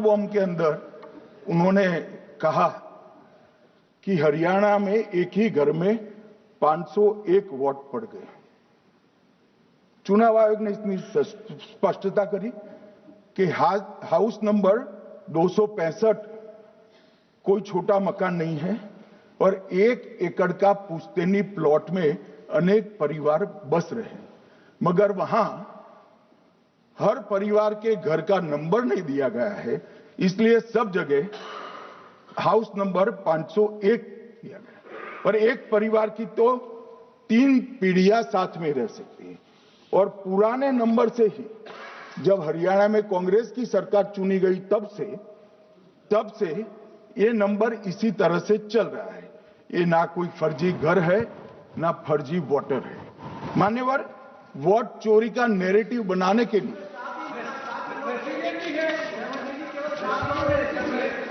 Bomb के अंदर उन्होंने कहा कि हरियाणा में एक ही घर में 501 वोट पड़ गए। चुनाव आयोग ने इतनी स्पष्टता करी कि हाउस नंबर 265 कोई छोटा मकान नहीं है और 1 एकड़ का पुश्तैनी प्लॉट में अनेक परिवार बस रहे हैं, मगर वहां हर परिवार के घर का नंबर नहीं दिया गया है, इसलिए सब जगह हाउस नंबर 501 दिया गया। और एक परिवार की तो 3 पीढ़ियां साथ में रह सकती हैं। और पुराने नंबर से ही जब हरियाणा में कांग्रेस की सरकार चुनी गई तब से ये नंबर इसी तरह से चल रहा है। ये ना कोई फर्जी घर है, ना फर्जी वोटर है। मान्यवर, वोट चोरी का नैरेटिव बनाने के लिए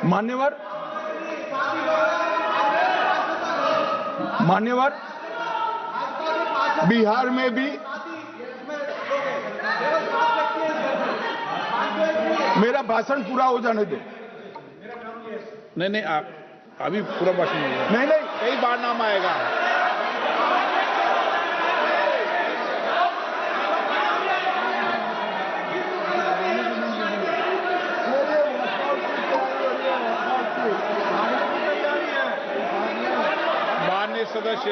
मान्यवर बिहार में भी मेरा भाषण पूरा हो जाने दो। नहीं, आप अभी पूरा भाषण नहीं, कई बार नाम आएगा। माननीय सदस्य,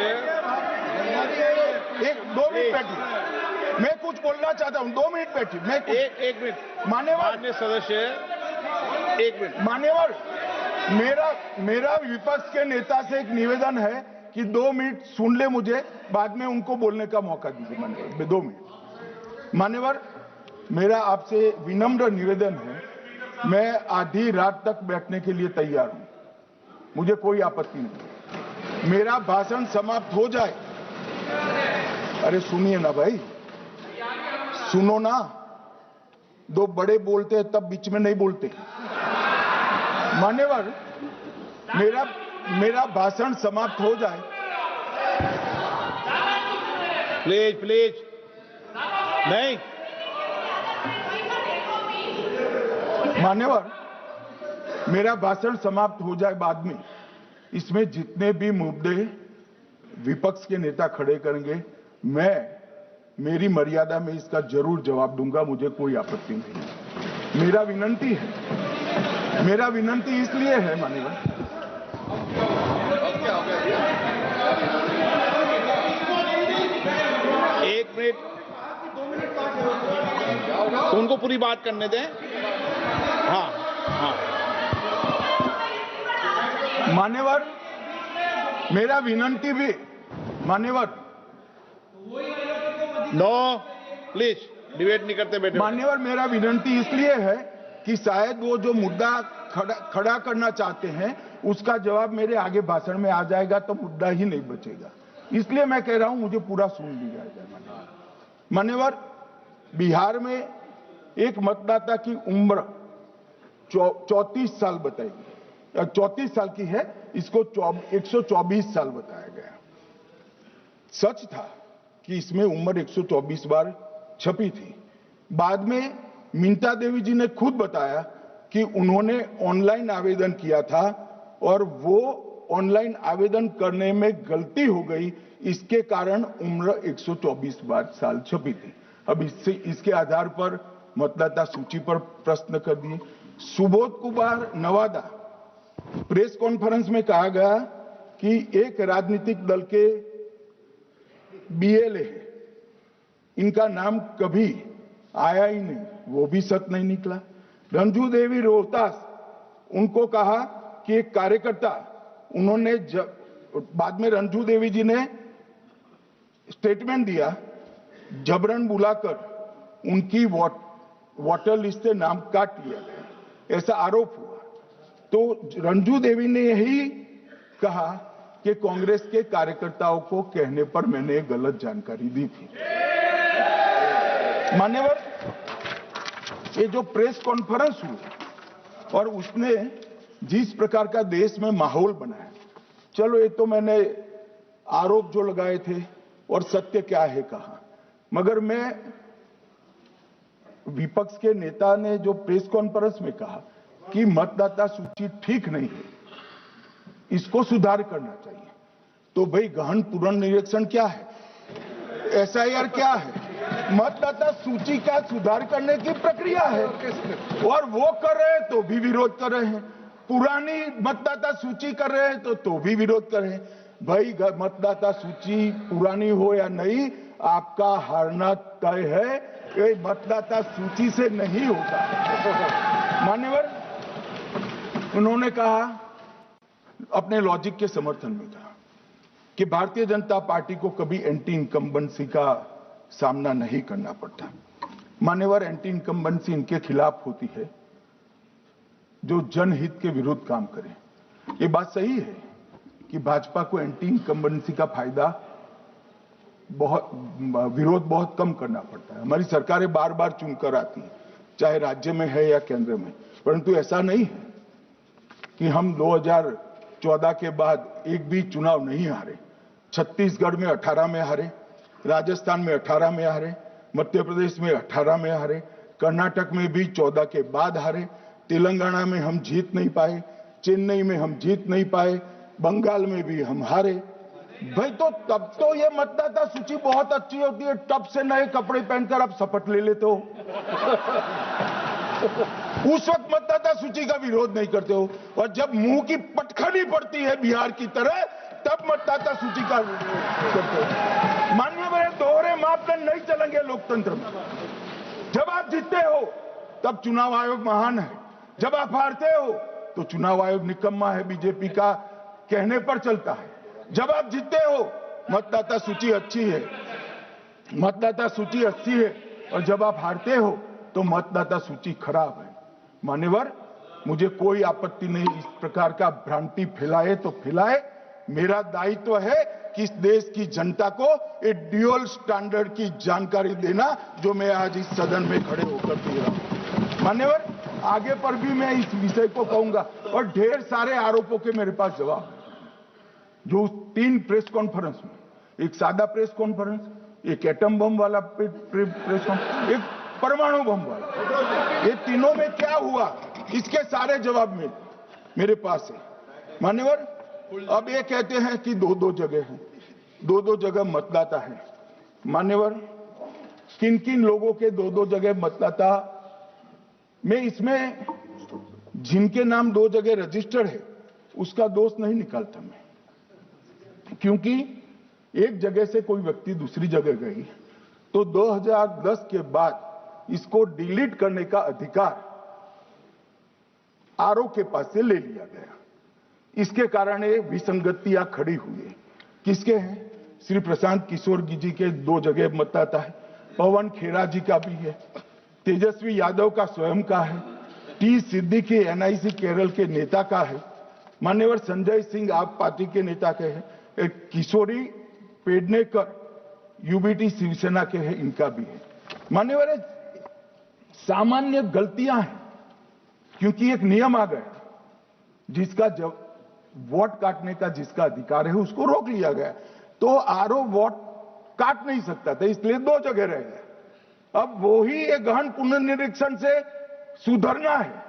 2 मिनट बैठिए, मैं कुछ बोलना चाहता हूं। 2 मिनट बैठिए, मैं एक मिनट। माननीय सदस्य, 1 मिनट। मान्यवर, मेरा विपक्ष के नेता से एक निवेदन है कि 2 मिनट सुन ले मुझे, बाद में उनको बोलने का मौका दीजिए। मान्यवर, 2 मिनट। मान्यवर, मेरा आपसे विनम्र निवेदन है, मैं आधी रात तक बैठने के लिए तैयार हूं, मुझे कोई आपत्ति नहीं। मेरा भाषण समाप्त हो जाए। अरे सुनिए ना भाई, सुनो ना। 2 बड़े बोलते हैं तब बीच में नहीं बोलते। मान्यवर, मेरा भाषण समाप्त हो जाए। प्लीज नहीं। मान्यवर, मेरा भाषण समाप्त हो जाए बाद में, इसमें जितने भी मुद्दे विपक्ष के नेता खड़े करेंगे, मेरी मर्यादा में इसका जरूर जवाब दूंगा, मुझे कोई आपत्ति नहीं। मेरा विनंती इसलिए है मान्यवर, एक मिनट, तो उनको पूरी बात करने दें। हाँ। मान्यवर, मेरा विनंती भी मान्यवर, नो प्लीज डिबेट नहीं करते बेटे। मान्यवर, मेरा विनंती इसलिए है कि शायद वो जो मुद्दा खड़ा करना चाहते हैं उसका जवाब मेरे आगे भाषण में आ जाएगा तो मुद्दा ही नहीं बचेगा, इसलिए मैं कह रहा हूं मुझे पूरा सुन लिया जाए। मान्यवर, बिहार में एक मतदाता की उम्र 34 साल बताई गई, 34 साल की है, इसको 124 साल बताया गया। सच था कि इसमें उम्र 124 बार छपी थी। बाद में मिंता देवी जी ने खुद बताया कि उन्होंने ऑनलाइन आवेदन किया था और वो ऑनलाइन आवेदन करने में गलती हो गई, इसके कारण उम्र 124 बार साल छपी थी। अब इसके आधार पर मतदाता सूची पर प्रश्न कर दिए। सुबोध कुमार नवादा, प्रेस कॉन्फ्रेंस में कहा गया कि एक राजनीतिक दल के बीएलए है, इनका नाम कभी आया ही नहीं, वो भी सच नहीं निकला। रंजू देवी रोहतास, उनको कहा कि एक कार्यकर्ता, उन्होंने बाद में रंजू देवी जी ने स्टेटमेंट दिया, जबरन बुलाकर उनकी वोटर लिस्ट से नाम काट लिया गया, ऐसा आरोप हुआ। तो रंजू देवी ने यही कहा कि कांग्रेस के कार्यकर्ताओं को कहने पर मैंने गलत जानकारी दी थी। मान्यवर, ये जो प्रेस कॉन्फ्रेंस हुई और उसने जिस प्रकार का देश में माहौल बनाया, चलो ये तो मैंने आरोप जो लगाए थे और सत्य क्या है कहा, मगर मैं विपक्ष के नेता ने जो प्रेस कॉन्फ्रेंस में कहा कि मतदाता सूची ठीक नहीं है, इसको सुधार करना चाहिए। तो भाई गहन पुनर्निरीक्षण क्या है, एसआईआर क्या है, मतदाता सूची का सुधार करने की प्रक्रिया है, और वो कर रहे हैं तो भी विरोध कर रहे हैं। पुरानी मतदाता सूची कर रहे हैं तो भी विरोध कर रहे हैं। भाई मतदाता सूची पुरानी हो या नहीं, आपका हारना तय है। ये मतदाता सूची से नहीं होता। मान्यवर, उन्होंने कहा, अपने लॉजिक के समर्थन में कहा कि भारतीय जनता पार्टी को कभी एंटी इनकम्बेंसी का सामना नहीं करना पड़ता। मान्यवर, एंटी इनकम्बेंसी इनके खिलाफ होती है जो जनहित के विरुद्ध काम करें। ये बात सही है कि भाजपा को एंटी इनकम्बेंसी का फायदा विरोध बहुत कम करना पड़ता है। हमारी सरकारें बार बार चुनकर आती हैं, चाहे राज्य में है या केंद्र में, परंतु ऐसा नहीं है कि हम 2014 के बाद एक भी चुनाव नहीं हारे। छत्तीसगढ़ में 18 में हारे, राजस्थान में 18 में हारे, मध्य प्रदेश में 18 में हारे, कर्नाटक में भी 14 के बाद हारे, तेलंगाना में हम जीत नहीं पाए, चेन्नई में हम जीत नहीं पाए, बंगाल में भी हम हारे। भाई तो तब तो ये मतदाता सूची बहुत अच्छी होती है, तब से नए कपड़े पहनकर आप शपथ ले लेते हो। उस वक्त मतदाता सूची का विरोध नहीं करते हो, और जब मुंह की पटखनी पड़ती है बिहार की तरह, तब मतदाता सूची का विरोध करते हो। माननीय मेरे दोहरे मापदंड नहीं चलेंगे लोकतंत्र में। जब आप जीतते हो तब चुनाव आयोग महान है, जब आप हारते हो तो चुनाव आयोग निकम्मा है, बीजेपी का कहने पर चलता है। जब आप जीतते हो मतदाता सूची अच्छी है, मतदाता सूची अच्छी है, और जब आप हारते हो तो मतदाता सूची खराब है। मान्यवर, मुझे कोई आपत्ति नहीं, इस प्रकार का भ्रांति फैलाए तो फैलाए। मेरा दायित्व है कि इस देश की जनता को एक ड्यूअल स्टैंडर्ड की जानकारी देना, जो मैं आज इस सदन में खड़े होकर दे रहा हूं। मान्यवर, आगे पर भी मैं इस विषय को कहूंगा, और ढेर सारे आरोपों के मेरे पास जवाब है। जो 3 प्रेस कॉन्फ्रेंस में, एक सादा प्रेस कॉन्फ्रेंस, एक एटम बम वाला प्रेस कॉन्फ्रेंस, एक परमाणु बम वाला, ये तीनों में क्या हुआ, इसके सारे जवाब में मेरे पास है। मान्यवर, अब ये कहते हैं कि 2-2 जगह है, 2-2 जगह मतदाता है। मान्यवर, किन किन लोगों के 2-2 जगह मतदाता, मैं इसमें जिनके नाम 2 जगह रजिस्टर्ड है उसका दोष नहीं निकालता मैं, क्योंकि एक जगह से कोई व्यक्ति दूसरी जगह गई तो 2010 के बाद इसको डिलीट करने का अधिकार आरओ के पास से ले लिया गया। इसके कारण ये विसंगतियां खड़ी हुई है। किसके हैं? श्री प्रशांत किशोर जी के 2 जगह मतदाता है, पवन खेरा जी का भी है, तेजस्वी यादव का स्वयं का है, टी सिद्दीकी एनआईसी केरल के नेता का है, मान्यवर संजय सिंह आप पार्टी के नेता के हैं, एक किशोरी पेडनेकर यूबीटी शिवसेना के हैं, इनका भी है। मान्यवर, सामान्य गलतियां हैं, क्योंकि एक नियम आ गया, जिसका जब वोट काटने का जिसका अधिकार है उसको रोक लिया गया, तो आरओ वोट काट नहीं सकता था, इसलिए 2 जगह रह गए। अब वो ही एक गहन पुनर्निरीक्षण से सुधरना है,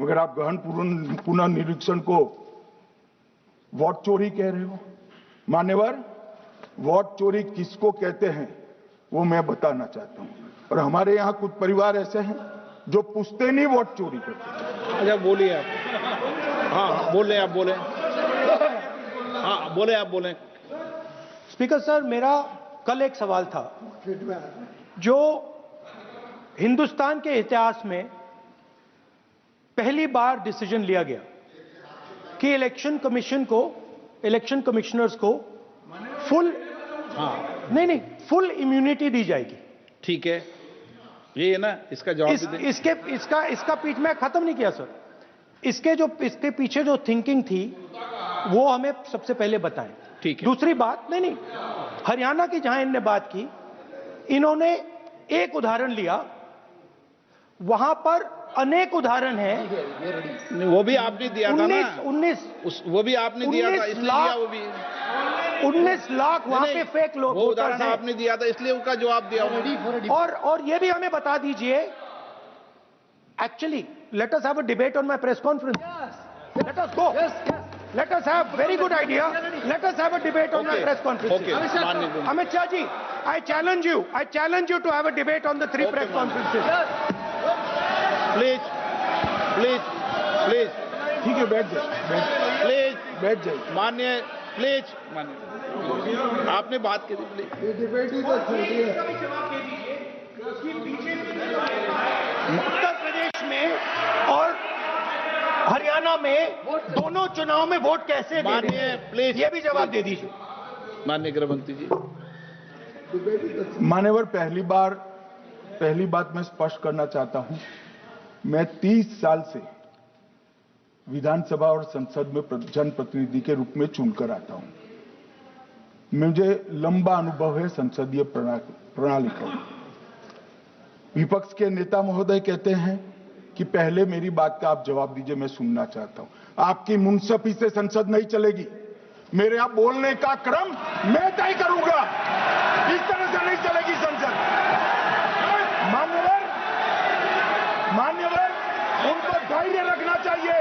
मगर आप गहन पुनर्निरीक्षण को वोट चोरी कह रहे हो। मान्यवर, वोट चोरी किसको कहते हैं वो मैं बताना चाहता हूं, और हमारे यहां कुछ परिवार ऐसे हैं जो पुश्ते नहीं वोट चोरी करते हैं। अच्छा, बोलिए आप। हाँ, बोले आप, बोले। हाँ, बोले आप, बोले। स्पीकर सर, मेरा कल एक सवाल था, जो हिंदुस्तान के इतिहास में पहली बार डिसीजन लिया गया कि इलेक्शन कमिश्नर्स को फुल फुल इम्यूनिटी दी जाएगी। ठीक है, ये है ना, इसका जवाब इसका पीठ में खत्म नहीं किया सर। इसके पीछे जो थिंकिंग थी वो हमें सबसे पहले बताएं। ठीक है। दूसरी बात, नहीं, हरियाणा की जहां इन्होंने बात की, इन्होंने एक उदाहरण लिया, वहां पर अनेक उदाहरण हैं। वो भी आपने दिया था ना, 19 वो भी आपने दिया था, इसलिए दिया वो भी। 19 लाख वहां पे फेक लोग, वो उदाहरण आपने दिया था, इसलिए उनका जवाब दिया। और ये भी हमें बता दीजिए, Actually, let us have a debate on my press conference. Let us go. Let us have very good idea. Let us have a debate on my Okay. press conference. Okay. माननीय Amit Shah ji, I challenge you. I challenge you to have a debate on the three Okay, press Manan. conferences. Please please please ठीक है, बैठ जाइए, please बैठ जाइए। माननीय please माननीय आपने बात की थी प्लीज उत्तर प्रदेश में और हरियाणा में दोनों चुनाव में वोट कैसे दे रहे माननीय हैं? प्लीज ये भी जवाब दे दीजिए। माननीय गृह मंत्री जी मान्यवर, पहली बात मैं स्पष्ट करना चाहता हूं, मैं 30 साल से विधानसभा और संसद में जनप्रतिनिधि के रूप में चुनकर आता हूं। मुझे लंबा अनुभव है संसदीय प्रणाली का। विपक्ष के नेता महोदय कहते हैं कि पहले मेरी बात का आप जवाब दीजिए, मैं सुनना चाहता हूं। आपकी मुनसफी से संसद नहीं चलेगी। मेरे आप बोलने का क्रम मैं तय करूंगा। इस तरह से नहीं चलेगी संसद। मान्यवर, उनको धैर्य रखना चाहिए।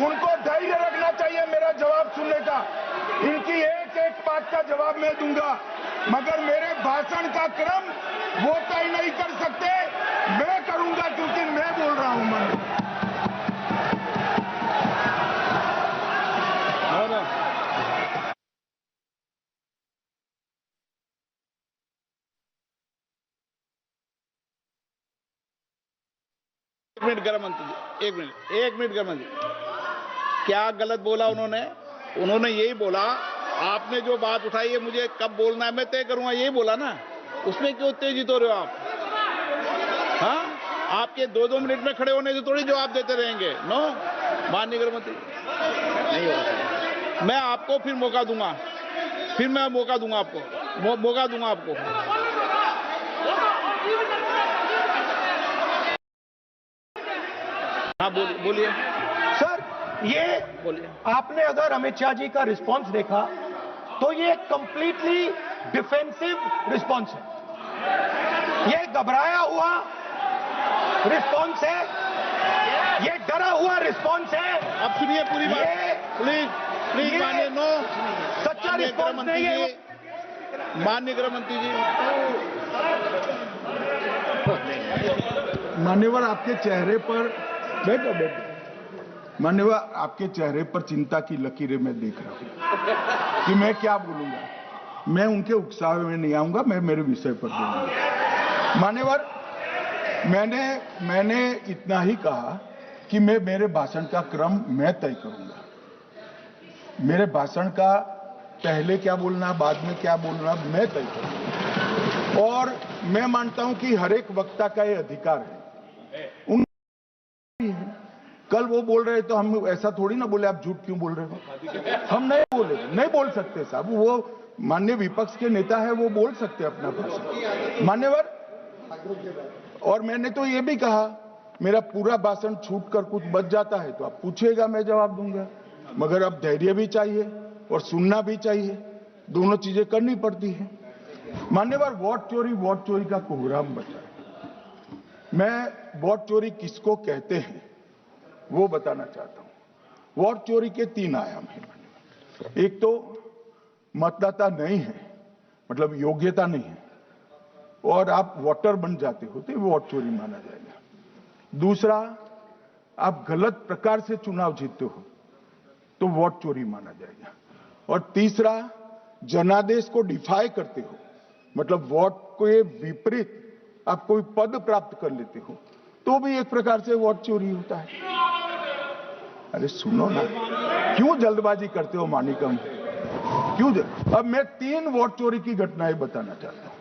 उनको धैर्य रखना चाहिए मेरा जवाब सुनने का। इनकी एक एक बात का जवाब मैं दूंगा, मगर मेरे भाषण का क्रम वो तय नहीं कर सकते, मैं करूंगा, क्योंकि मैं बोल रहा हूं। एक मिनट गृह मंत्री जी, एक मिनट गृह मंत्री, क्या गलत बोला उन्होंने यही बोला, आपने जो बात उठाई है मुझे कब बोलना है मैं तय करूंगा, यही बोला ना। उसमें क्यों उत्तेजित हो रहे हो आप? हाँ, आपके 2-2 मिनट में खड़े होने से थोड़ी जवाब देते रहेंगे। नो, माननीय गृह मंत्री नहीं होगा। मैं आपको फिर मौका दूंगा, मैं मौका दूंगा आपको। हाँ बोलिए सर, ये बोलिए। आपने अगर अमित शाह जी का रिस्पांस देखा तो ये कंप्लीटली डिफेंसिव रिस्पांस है। ये घबराया हुआ रिस्पांस है, ये डरा हुआ रिस्पांस है। अब सुनिए पूरी बात, प्लीज ये माननीय नो सच्चा माननीय रिस्पांस गृह मंत्री नहीं है। जी, माननीय गृह मंत्री जी, मान्यवर, आपके चेहरे पर बैठो। मान्यवर, आपके चेहरे पर चिंता की लकीरें मैं देख रहा हूं कि मैं क्या बोलूंगा। मैं उनके उकसावे में नहीं आऊंगा, मैं मेरे विषय पर बोलूंगा। मान्यवर, मैंने इतना ही कहा कि मेरे भाषण का क्रम मैं तय करूंगा। मेरे भाषण का पहले क्या बोलना, बाद में क्या बोलना, मैं तय करूंगा। और मैं मानता हूं कि हर एक वक्ता का ये अधिकार है। कल वो बोल रहे तो हम ऐसा थोड़ी ना बोले आप झूठ क्यों बोल रहे हो। हम नहीं बोल सकते साहब। वो माननीय विपक्ष के नेता है, वो बोल सकते अपना भाषण। मान्यवर, और मैंने तो ये भी कहा, मेरा पूरा भाषण छूट कर कुछ बच जाता है तो आप पूछिएगा, मैं जवाब दूंगा। मगर अब धैर्य भी चाहिए और सुनना भी चाहिए, दोनों चीजें करनी पड़ती है। मान्यवर, वोट चोरी का कोहराम बचा है। मैं वोट चोरी किसको कहते हैं वो बताना चाहता हूं। वोट चोरी के 3 आयाम हैं। एक तो मतदाता नहीं है, मतलब योग्यता नहीं है, और आप वोटर बन जाते हो तो वोट चोरी माना जाएगा। दूसरा, आप गलत प्रकार से चुनाव जीतते हो तो वोट चोरी माना जाएगा। और तीसरा, जनादेश को डिफाई करते हो, मतलब वोट के विपरीत आप कोई पद प्राप्त कर लेते हो तो भी एक प्रकार से वोट चोरी होता है। अरे सुनो ना, क्यों जल्दबाजी करते हो मानिकम? अब मैं 3 वोट चोरी की घटनाएं बताना चाहता हूं।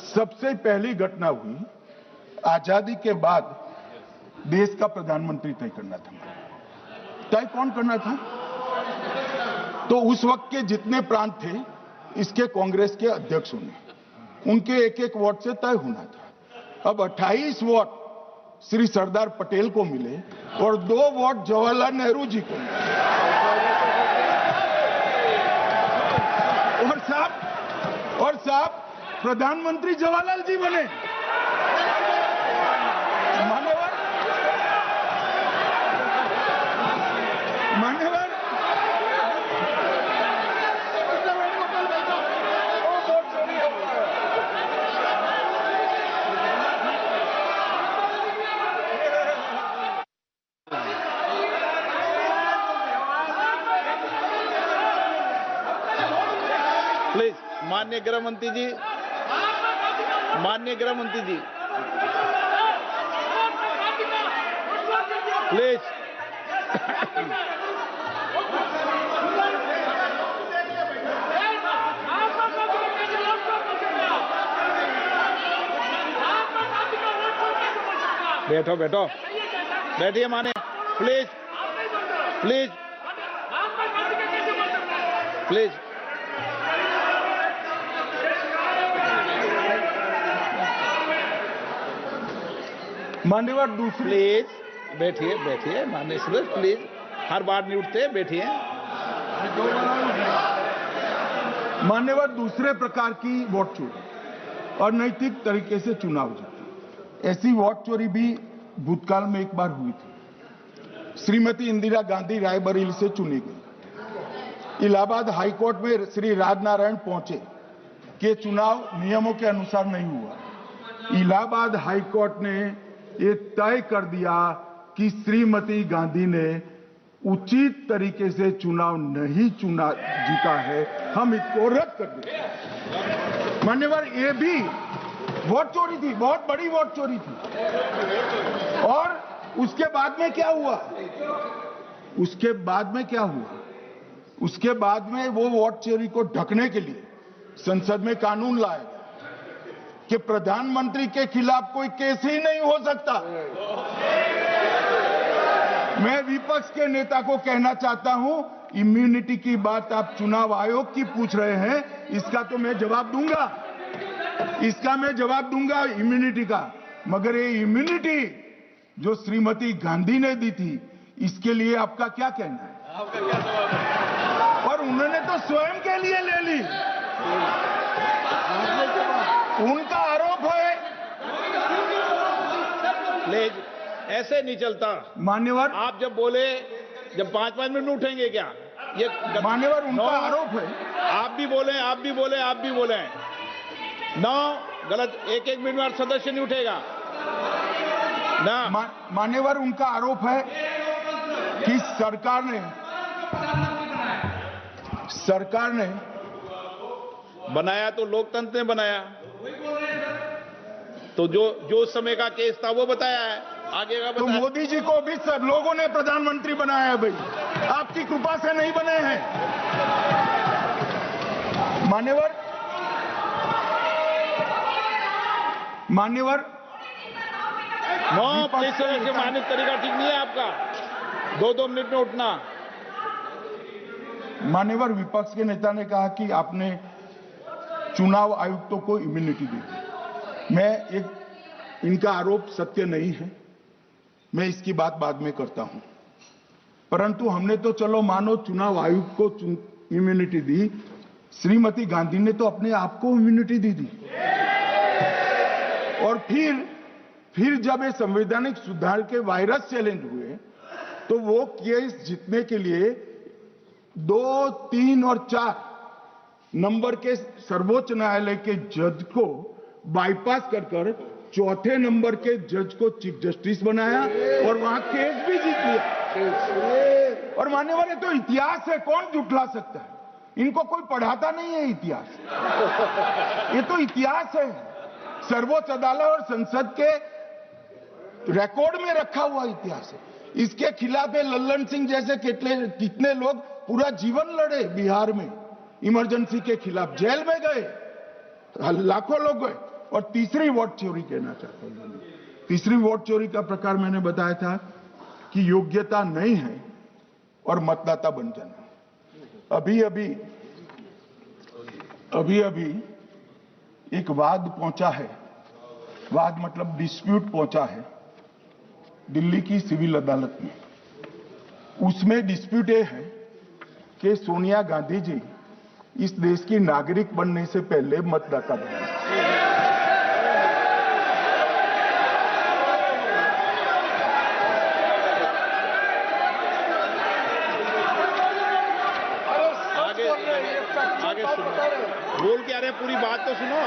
सबसे पहली घटना हुई, आजादी के बाद देश का प्रधानमंत्री तय करना था। तय कौन करना था? तो उस वक्त के जितने प्रांत थे, इसके कांग्रेस के अध्यक्षों ने, उनके एक वोट से तय होना था। अब 28 वोट श्री सरदार पटेल को मिले और 2 वोट जवाहरलाल नेहरू जी को मिले। और साहब प्रधानमंत्री जवाहरलाल जी बने। प्लीज, माननीय गृह मंत्री जी, माननीय गृह मंत्री जी, प्लीज। बैठो बैठो, बैठिए माने, प्लीज प्लीज प्लीज। मान्यवर दूसरी, प्लीज बैठिए बैठिए, माननीय सदस्य प्लीज, हर बार नहीं उठते, बैठिए। मान्यवर दूसरे प्रकार की वोट चोरी अनैतिक तरीके से चुनाव जीता, ऐसी वोट चोरी भी भूतकाल में एक बार हुई थी। श्रीमती इंदिरा गांधी रायबरेली से चुनी गई। इलाहाबाद हाईकोर्ट में श्री राजनारायण पहुंचे कि चुनाव नियमों के अनुसार नहीं हुआ। इलाहाबाद हाईकोर्ट ने ये तय कर दिया कि श्रीमती गांधी ने उचित तरीके से चुनाव नहीं जीता है, हम इसको रद्द कर दें। मान्यवर, ये भी वोट चोरी थी, बहुत बड़ी वोट चोरी थी। और उसके बाद में क्या हुआ? उसके बाद में क्या हुआ? उसके बाद में वो वोट चोरी को ढकने के लिए संसद में कानून लाया कि प्रधानमंत्री के खिलाफ कोई केस ही नहीं हो सकता। मैं विपक्ष के नेता को कहना चाहता हूं, इम्यूनिटी की बात आप चुनाव आयोग की पूछ रहे हैं, इसका तो मैं जवाब दूंगा, इसका मैं जवाब दूंगा इम्यूनिटी का। मगर ये इम्यूनिटी जो श्रीमती गांधी ने दी थी, इसके लिए आपका क्या कहना है? आपका क्या जवाब है? और उन्होंने तो स्वयं के लिए ले ली। उनका आरोप है। प्लीज, ऐसे नहीं चलता मान्यवर, आप जब बोले, जब 5-5 मिनट उठेंगे क्या? ये मान्यवर, उनका आरोप है। आप भी बोले, आप भी बोले, आप भी बोले। नो, गलत। एक मिनट में सदस्य नहीं उठेगा ना। मान्यवर, उनका आरोप है कि सरकार ने बनाया तो लोकतंत्र ने बनाया, तो जो समय का केस था वो बताया है, आगे का तो बताया। मोदी जी को भी सब लोगों ने प्रधानमंत्री बनाया है भाई, आपकी कृपा से नहीं बने हैं। मान्यवर, नो प्लीज सदस्य, माननीय तरीका ठीक नहीं है आपका, 2-2 मिनट में उठना। मान्यवर, विपक्ष के नेता ने कहा कि आपने चुनाव आयुक्तों को इम्यूनिटी दी। इनका आरोप सत्य नहीं है, मैं इसकी बात बाद में करता हूं। परंतु हमने तो चलो मानो चुनाव आयुक्त को इम्यूनिटी दी, श्रीमती गांधी ने तो अपने आप को इम्यूनिटी दी थी। और फिर जब ये संवैधानिक सुधार के वायरस चैलेंज हुए, तो वो केस जीतने के लिए 2, 3 और 4 नंबर के सर्वोच्च न्यायालय के जज को बाईपास कर चौथे नंबर के जज को चीफ जस्टिस बनाया और वहां केस भी जीत लिया। और मान्यवर, ये तो इतिहास है, कौन जुटला सकता है? इनको कोई पढ़ाता नहीं है इतिहास, ये तो इतिहास है, सर्वोच्च अदालत और संसद के रिकॉर्ड में रखा हुआ इतिहास है। इसके खिलाफ लल्लन सिंह जैसे कितने लोग पूरा जीवन लड़े बिहार में, इमरजेंसी के खिलाफ जेल में गए, लाखों लोग गए। और तीसरी वोट चोरी कहना चाहता हूं, तीसरी वोट चोरी का प्रकार मैंने बताया था कि योग्यता नहीं है और मतदाता बन जाना। अभी एक वाद पहुंचा है, वाद मतलब डिस्प्यूट पहुंचा है दिल्ली की सिविल अदालत में। उसमें डिस्प्यूट ये है कि सोनिया गांधी जी इस देश की नागरिक बनने से पहले मतदाता बने। आगे सुनो, बोल क्या रहे, पूरी बात तो सुनो।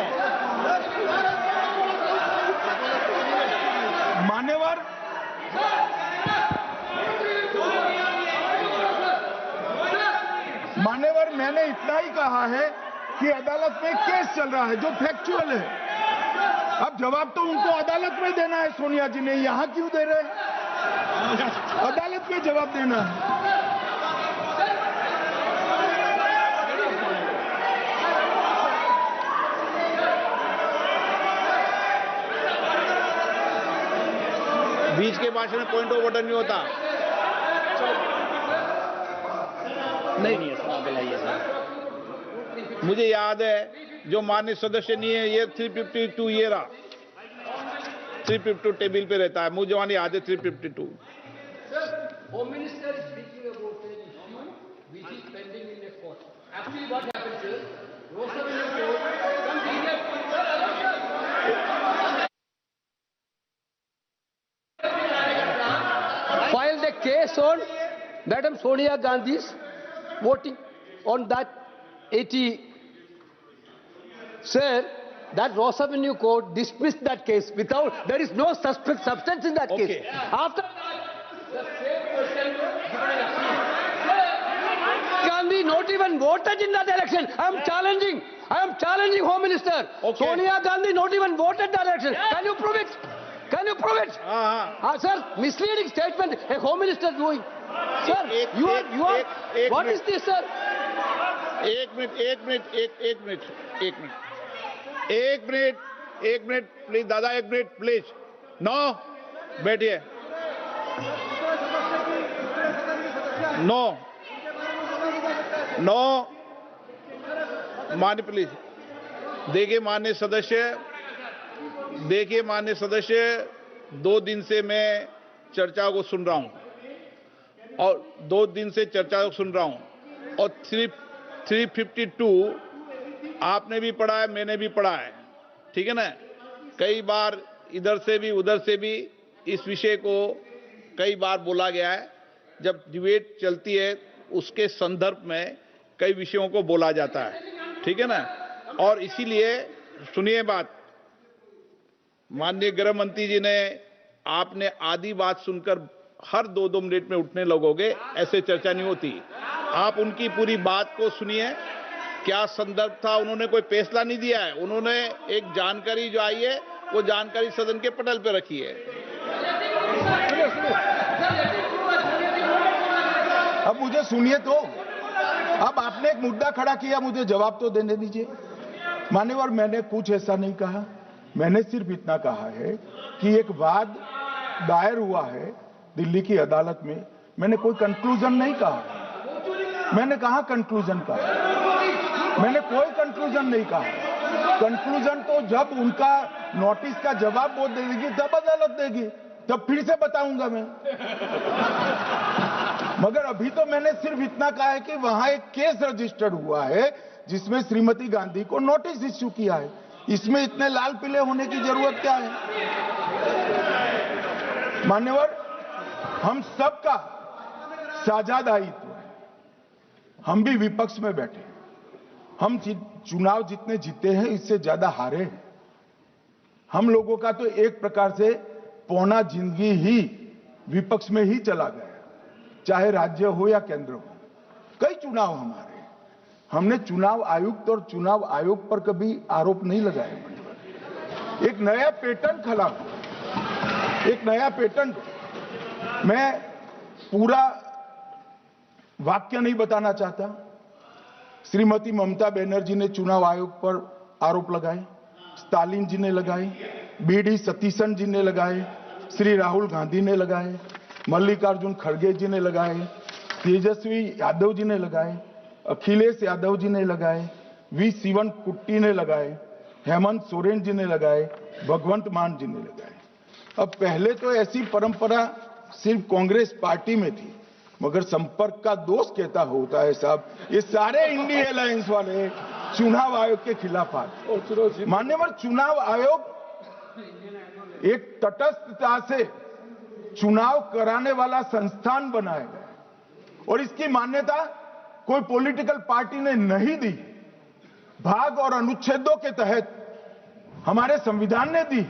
मान्यवर, मैंने इतना ही कहा है कि अदालत में केस चल रहा है जो फैक्चुअल है। अब जवाब तो उनको अदालत में देना है, सोनिया जी ने यहां क्यों दे रहे हैं? अदालत में जवाब देना है। बीच के भाषण में पॉइंट ऑफ ऑर्डर नहीं होता। नहीं है सर, मुझे याद है जो माननीय सदस्य नहीं है ये 352 ये रहा, 352 टेबल पे रहता है, मुझे वहां याद है 352। Home Minister is speaking about an issue which is pending in the court. Actually, what happens is, Rosa will filed a case on Madam Sonia Gandhi's voting on that 80. Sir, that Rosa Avenue Court dismissed that case without, there is no substance in that case. After the same person Gandhi not even voted in that election. I am challenging Home Minister. Okay. Sonia Gandhi not even voted that election. Can you prove it? Can you prove it? Sir, misleading statement a Home Minister doing. Sir, you are. What is this, sir? एक minute please दादा, एक minute please. No, बैठिए। No मान्य please. देखिए माननीय सदस्य, 2 दिन से मैं चर्चा को सुन रहा हूं और 2 दिन से चर्चा को सुन रहा हूं और 352 आपने भी पढ़ा है, मैंने भी पढ़ा है, ठीक है ना। कई बार इधर से भी उधर से भी इस विषय को कई बार बोला गया है। जब डिबेट चलती है उसके संदर्भ में कई विषयों को बोला जाता है, ठीक है ना। और इसीलिए सुनिए बात, माननीय गृह मंत्री जी ने, आपने आधी बात सुनकर हर 2-2 मिनट में उठने लगोगे, ऐसे चर्चा नहीं होती। आप उनकी पूरी बात को सुनिए, क्या संदर्भ था, उन्होंने कोई फैसला नहीं दिया है, उन्होंने एक जानकारी जो आई है वो जानकारी सदन के पटल पे रखी है। अब मुझे सुनिए तो, अब आपने एक मुद्दा खड़ा किया, मुझे जवाब तो देने दीजिए। मान्यवर, मैंने कुछ ऐसा नहीं कहा, मैंने सिर्फ इतना कहा है कि एक वाद दायर हुआ है दिल्ली की अदालत में। मैंने कोई कंक्लूजन नहीं कहा, मैंने कहा कंक्लूजन का, मैंने कोई कंक्लूजन नहीं कहा। कंक्लूजन तो जब उनका नोटिस का जवाब वो दे देगी तब अदालत देगी, तब फिर से बताऊंगा मैं। मगर अभी तो मैंने सिर्फ इतना कहा है कि वहां एक केस रजिस्टर्ड हुआ है जिसमें श्रीमती गांधी को नोटिस इश्यू किया है। इसमें इतने लाल पीले होने की जरूरत क्या है? मान्यवर, हम सबका साझा दायित्व है, हम भी विपक्ष में बैठे, हम चुनाव जितने जीते हैं इससे ज्यादा हारे हैं। हम लोगों का तो एक प्रकार से पौना जिंदगी ही विपक्ष में ही चला गया, चाहे राज्य हो या केंद्र हो। कई चुनाव हमारे, हमने चुनाव आयुक्त और चुनाव आयोग पर कभी आरोप नहीं लगाए। एक नया पैटर्न खड़ा, एक नया पैटर्न। मैं पूरा वाक्य नहीं बताना चाहता। श्रीमती ममता बनर्जी ने चुनाव आयोग पर आरोप लगाए, स्टालिन जी ने लगाए, बीडी सतीशन जी ने लगाए, श्री राहुल गांधी ने लगाए, मल्लिकार्जुन खड़गे जी ने लगाए, तेजस्वी यादव जी ने लगाए, अखिलेश यादव जी ने लगाए, वी शिवन कुट्टी ने लगाए, हेमंत सोरेन जी ने लगाए, भगवंत मान जी ने लगाए। अब पहले तो ऐसी परंपरा सिर्फ कांग्रेस पार्टी में थी, मगर संपर्क का दोष कहता होता है साहब, ये सारे इंडिया अलायंस वाले चुनाव आयोग के खिलाफ आए। मान्यवर, चुनाव आयोग एक तटस्थता से चुनाव कराने वाला संस्थान बनाया गया और इसकी मान्यता कोई पॉलिटिकल पार्टी ने नहीं दी, भाग और अनुच्छेदों के तहत हमारे संविधान ने दी।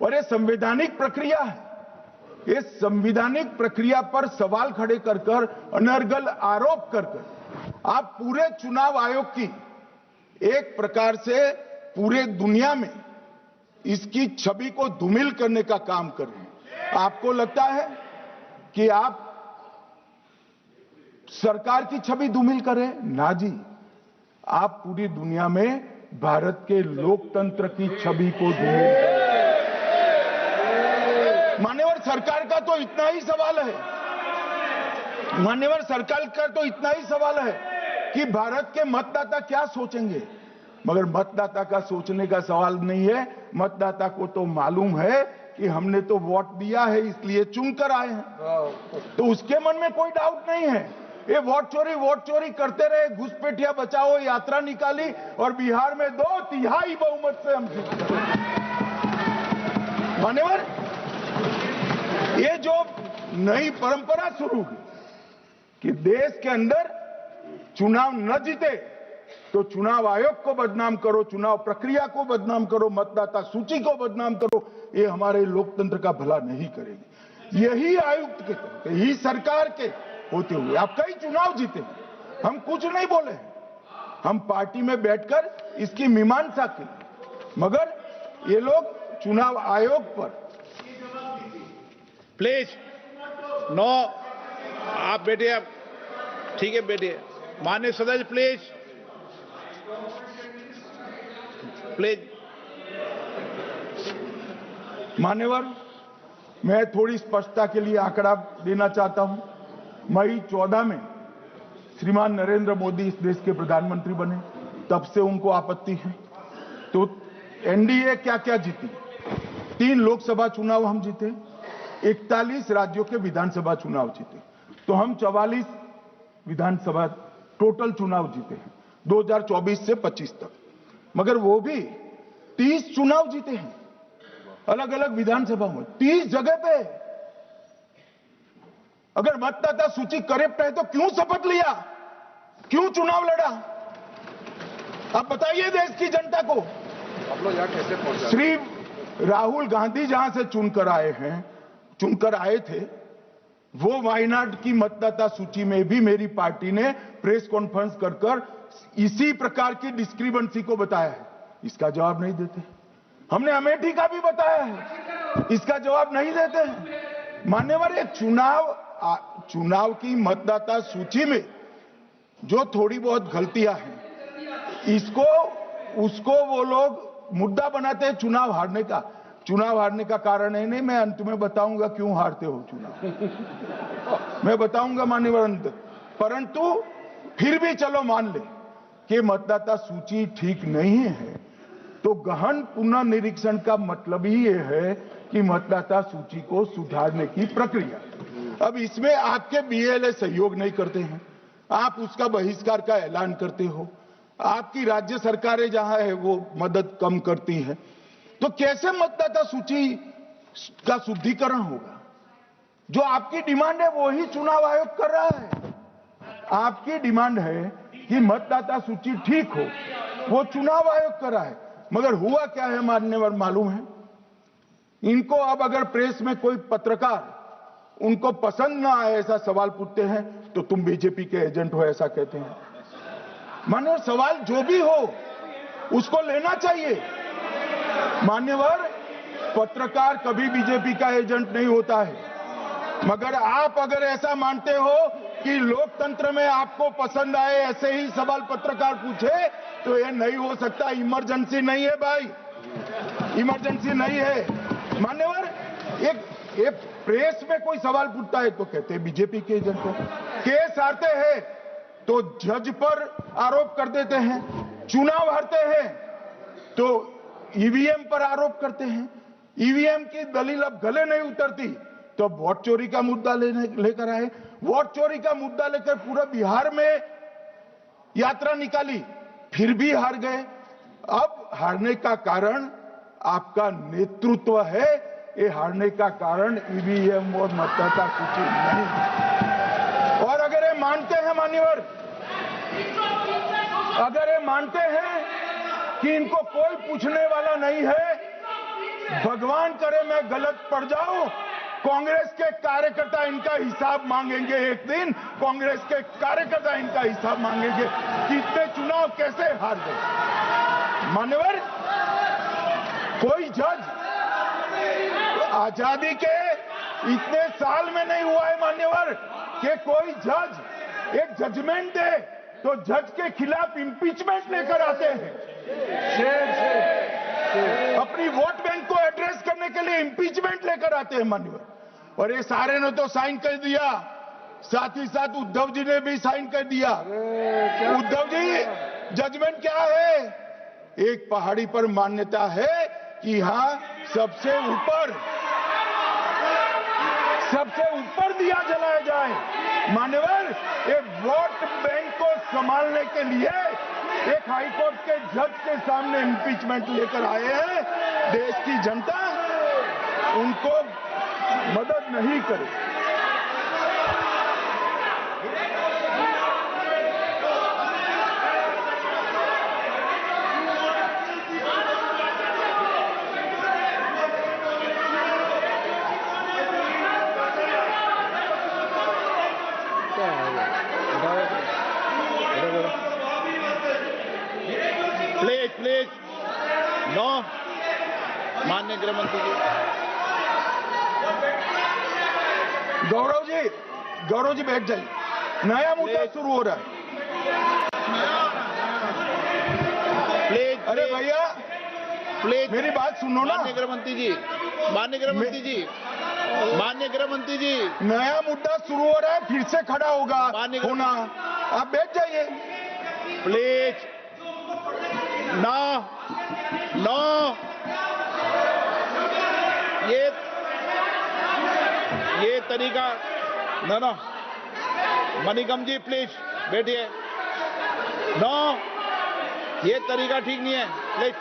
और ये संवैधानिक प्रक्रिया है, ये संवैधानिक प्रक्रिया पर सवाल खड़े कर अनर्गल आरोप कर आप पूरे चुनाव आयोग की एक प्रकार से पूरे दुनिया में इसकी छवि को धूमिल करने का काम कर रहे हैं। आपको लगता है कि आप सरकार की छवि धूमिल करें? ना जी, आप पूरी दुनिया में भारत के लोकतंत्र की छवि को धूमिल करें। मान्यवर सरकार का तो इतना ही सवाल है, मान्यवर सरकार का तो इतना ही सवाल है कि भारत के मतदाता क्या सोचेंगे, मगर मतदाता का सोचने का सवाल नहीं है। मतदाता को तो मालूम है कि हमने तो वोट दिया है इसलिए चुनकर आए हैं, तो उसके मन में कोई डाउट नहीं है। ये वोट चोरी करते रहे, घुसपैठिया बचाओ यात्रा निकाली और बिहार में 2/3 बहुमत से हम जीत गए। मान्यवर, ये जो नई परंपरा शुरू हुई कि देश के अंदर चुनाव न जीते तो चुनाव आयोग को बदनाम करो, चुनाव प्रक्रिया को बदनाम करो, मतदाता सूची को बदनाम करो, ये हमारे लोकतंत्र का भला नहीं करेगी। यही आयुक्त के करते, यही सरकार के होते हुए आप कई चुनाव जीते हैं, हम कुछ नहीं बोले हैं, हम पार्टी में बैठकर इसकी मीमांसा की, मगर ये लोग चुनाव आयोग पर। प्लीज नो, आप बैठिए, आप ठीक है बैठिए। माननीय सदस्य प्लीज प्लीज। मान्यवर, मैं थोड़ी स्पष्टता के लिए आंकड़ा देना चाहता हूं। मई 14 में श्रीमान नरेंद्र मोदी इस देश के प्रधानमंत्री बने, तब से उनको आपत्ति है। तो एनडीए क्या क्या जीती? 3 लोकसभा चुनाव हम जीते, 41 राज्यों के विधानसभा चुनाव जीते, तो हम 44 विधानसभा टोटल चुनाव जीते हैं 2024 से 25 तक। मगर वो भी 30 चुनाव जीते हैं अलग अलग विधानसभा में, 30 जगह पे। अगर मतदाता सूची करेक्ट है तो क्यों शपथ लिया, क्यों चुनाव लड़ा? आप बताइए देश की जनता को। आप लोग यहाँ कैसे पहुंचे? श्री राहुल गांधी जहां से चुनकर आए थे, वो वायनाड की मतदाता सूची में भी मेरी पार्टी ने प्रेस कॉन्फ्रेंस कर इसी प्रकार की डिस्क्रिपेंसी को बताया है। इसका जवाब नहीं देते। हमने अमेठी का भी बताया है, इसका जवाब नहीं देते हैं। मान्यवर, ये चुनाव की मतदाता सूची में जो थोड़ी बहुत गलतियां हैं, उसको वो लोग मुद्दा बनाते हैं चुनाव हारने का। चुनाव हारने का कारण है नहीं, मैं अंत में बताऊंगा क्यों हारते हो चुनाव, मैं बताऊंगा मान्यवर अंत। परंतु फिर भी चलो मान ले कि मतदाता सूची ठीक नहीं है, तो गहन पुनर्निरीक्षण का मतलब ही ये है कि मतदाता सूची को सुधारने की प्रक्रिया। अब इसमें आपके बीएलए सहयोग नहीं करते हैं, आप उसका बहिष्कार का ऐलान करते हो, आपकी राज्य सरकारें जहां है वो मदद कम करती हैं, तो कैसे मतदाता सूची का शुद्धिकरण होगा? जो आपकी डिमांड है वो ही चुनाव आयोग कर रहा है। आपकी डिमांड है कि मतदाता सूची ठीक हो, वो चुनाव आयोग कर रहा है, मगर हुआ क्या है मान्यवर मालूम है? इनको अब अगर प्रेस में कोई पत्रकार उनको पसंद ना आए ऐसा सवाल पूछते हैं तो तुम बीजेपी के एजेंट हो ऐसा कहते हैं। मान्यवर, सवाल जो भी हो उसको लेना चाहिए। मान्यवर, पत्रकार कभी बीजेपी का एजेंट नहीं होता है, मगर आप अगर ऐसा मानते हो कि लोकतंत्र में आपको पसंद आए ऐसे ही सवाल पत्रकार पूछे तो ये नहीं हो सकता। इमरजेंसी नहीं है भाई, इमरजेंसी नहीं है। मान्यवर, एक प्रेस में कोई सवाल पूछता है तो कहते हैं बीजेपी के एजेंट हो, केस हारते हैं तो जज पर आरोप कर देते हैं, चुनाव हारते हैं तो ईवीएम पर आरोप करते हैं, ईवीएम की दलील अब गले नहीं उतरती तो वोट चोरी का मुद्दा लेकर आए, वोट चोरी का मुद्दा लेकर पूरा बिहार में यात्रा निकाली, फिर भी हार गए। अब हारने का कारण आपका नेतृत्व है, ये हारने का कारण ईवीएम और मतदाता सूची नहीं है। और अगर ये मानते हैं मान्यवर, अगर ये मानते हैं कि इनको कोई पूछने वाला नहीं है, भगवान करे मैं गलत पड़ जाऊं कांग्रेस के कार्यकर्ता इनका हिसाब मांगेंगे। एक दिन कांग्रेस के कार्यकर्ता इनका हिसाब मांगेंगे कि इतने चुनाव कैसे हार गए। मान्यवर, कोई जज आजादी के इतने साल में नहीं हुआ है मान्यवर कि कोई जज एक जजमेंट दे तो जज के खिलाफ इंपीचमेंट लेकर आते हैं। अपनी वोट बैंक को एड्रेस करने के लिए इंपीचमेंट लेकर आते हैं मान्यवर। और ये सारे ने तो साइन कर दिया, साथ ही साथ उद्धव जी ने भी साइन कर दिया। उद्धव जी, जजमेंट क्या है? एक पहाड़ी पर मान्यता है कि यहां सबसे ऊपर दिया जलाया जाए। मान्यवर, एक वोट बैंक को संभालने के लिए एक हाईकोर्ट के जज के सामने इंपीचमेंट लेकर आए हैं। देश की जनता उनको मदद नहीं करे। Please no. माननीय गृह मंत्री जी। गौरव जी बैठ जाइए। नया मुद्दा शुरू हो रहा है। प्लीज, अरे भैया, प्लीज मेरी बात सुनो ना। माननीय गृह मंत्री जी, माननीय गृह मंत्री जी, माननीय गृह मंत्री जी, नया मुद्दा शुरू हो रहा है, फिर से खड़ा होगा होना। आप बैठ जाइए प्लीज। नो नो, ये तरीका नो। मणिकम जी प्लीज बैठिए। नो, ये तरीका ठीक नहीं है। प्लीज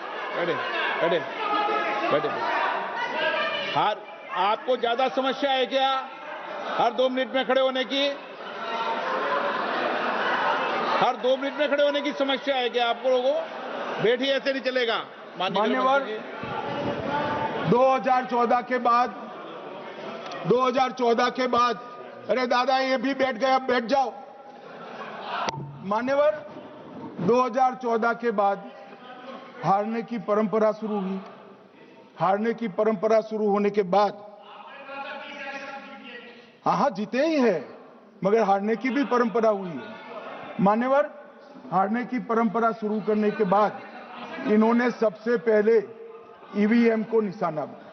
बैठे। हर आपको ज्यादा समस्या है क्या हर 2 मिनट में खड़े होने की? हर 2 मिनट में खड़े होने की समस्या है क्या आपको लोगों? बैठिए, ऐसे नहीं चलेगा। मान्यवर, 2014 के बाद अरे दादा ये भी बैठ गए, अब बैठ जाओ। मान्यवर, 2014 के बाद हारने की परंपरा शुरू हुई। हारने की परंपरा शुरू होने के बाद हाँ जीते ही है, मगर हारने की भी परंपरा हुई है। मान्यवर, हारने की परंपरा शुरू करने के बाद इन्होंने सबसे पहले ईवीएम को निशाना बनाया।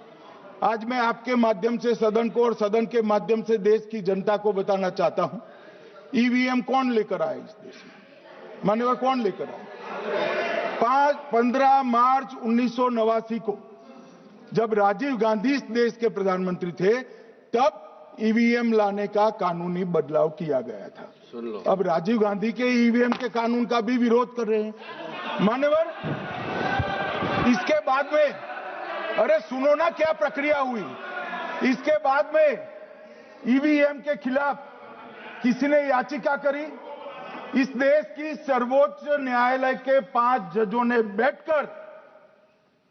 आज मैं आपके माध्यम से सदन को और सदन के माध्यम से देश की जनता को बताना चाहता हूं, ईवीएम कौन लेकर आया इस देश में? मान्यवर, कौन लेकर आया? 15 मार्च 1989 को जब राजीव गांधी इस देश के प्रधानमंत्री थे, तब ईवीएम लाने का कानूनी बदलाव किया गया था। अब राजीव गांधी के ईवीएम के कानून का भी विरोध कर रहे हैं। मान्यवर, इसके बाद में अरे सुनो ना क्या प्रक्रिया हुई। इसके बाद में ईवीएम के खिलाफ किसी ने याचिका करी। इस देश की सर्वोच्च न्यायालय के 5 जजों ने बैठकर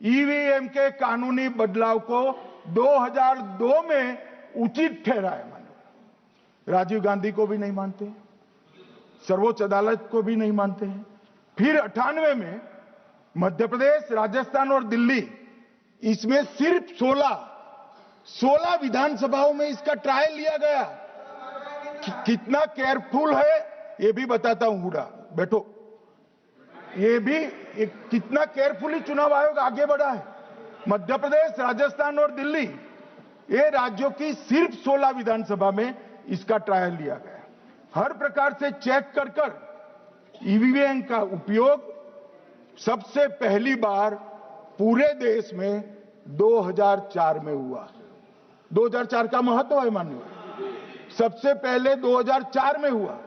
ईवीएम के कानूनी बदलाव को 2002 में उचित ठहराया। राजीव गांधी को भी नहीं मानते, सर्वोच्च अदालत को भी नहीं मानते हैं। फिर 98 में मध्य प्रदेश, राजस्थान और दिल्ली, इसमें सिर्फ 16 विधानसभाओं में इसका ट्रायल लिया गया। कितना केयरफुल है ये भी बताता हूं। हुडा बैठो, ये भी कितना केयरफुली चुनाव आयोग आगे बढ़ा है। मध्य प्रदेश, राजस्थान और दिल्ली, ये राज्यों की सिर्फ 16 विधानसभा में इसका ट्रायल लिया गया। हर प्रकार से चेक कर ईवीएम का उपयोग सबसे पहली बार पूरे देश में 2004 में हुआ। 2004 का महत्व है माननीय, सबसे पहले 2004 में हुआ।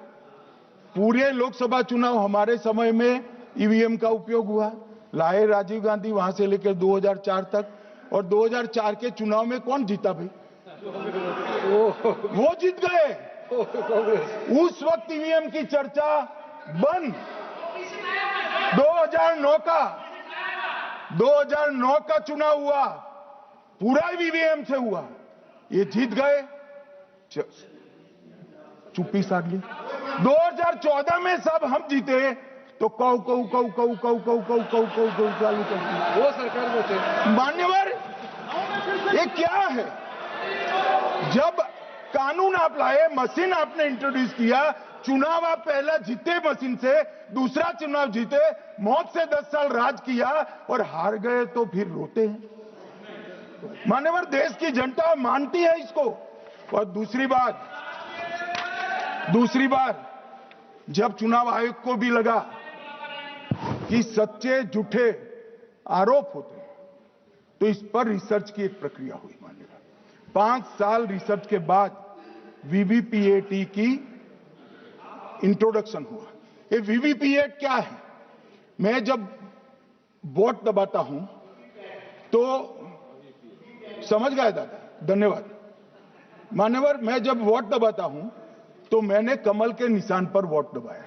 पूरे लोकसभा चुनाव हमारे समय में ईवीएम का उपयोग हुआ। लाए राजीव गांधी, वहां से लेकर 2004 तक। और 2004 के चुनाव में कौन जीता भाई? वो जीत गए। उस वक्त ईवीएम की चर्चा बंद। 2009 का चुनाव हुआ, पूरा ईवीएम से हुआ। ये जीत गए, चुप्पी साध ली। 2014 में सब हम जीते तो कौ कौ कौ कौ कौ कौ कौ कौ कौ कौ चालू कर दी। वो सरकार में थे। मान्यवर, ये क्या है? जब कानून आप लाए, मशीन आपने इंट्रोड्यूस किया, चुनाव आप पहला जीते मशीन से, दूसरा चुनाव जीते, मौत से 10 साल राज किया और हार गए तो फिर रोते हैं। मान्यवर, देश की जनता मानती है इसको। और दूसरी बात, जब चुनाव आयोग को भी लगा कि सच्चे झूठे आरोप होते हैं, तो इस पर रिसर्च की एक प्रक्रिया हुई। मान्यवर, 5 साल रिसर्च के बाद वीवीपीएटी की इंट्रोडक्शन हुआ। ये वीवीपीएटी क्या है? मैं जब वोट दबाता हूं तो समझ गए दादा, धन्यवाद। मान्यवर, मैं जब वोट दबाता हूं तो मैंने कमल के निशान पर वोट दबाया,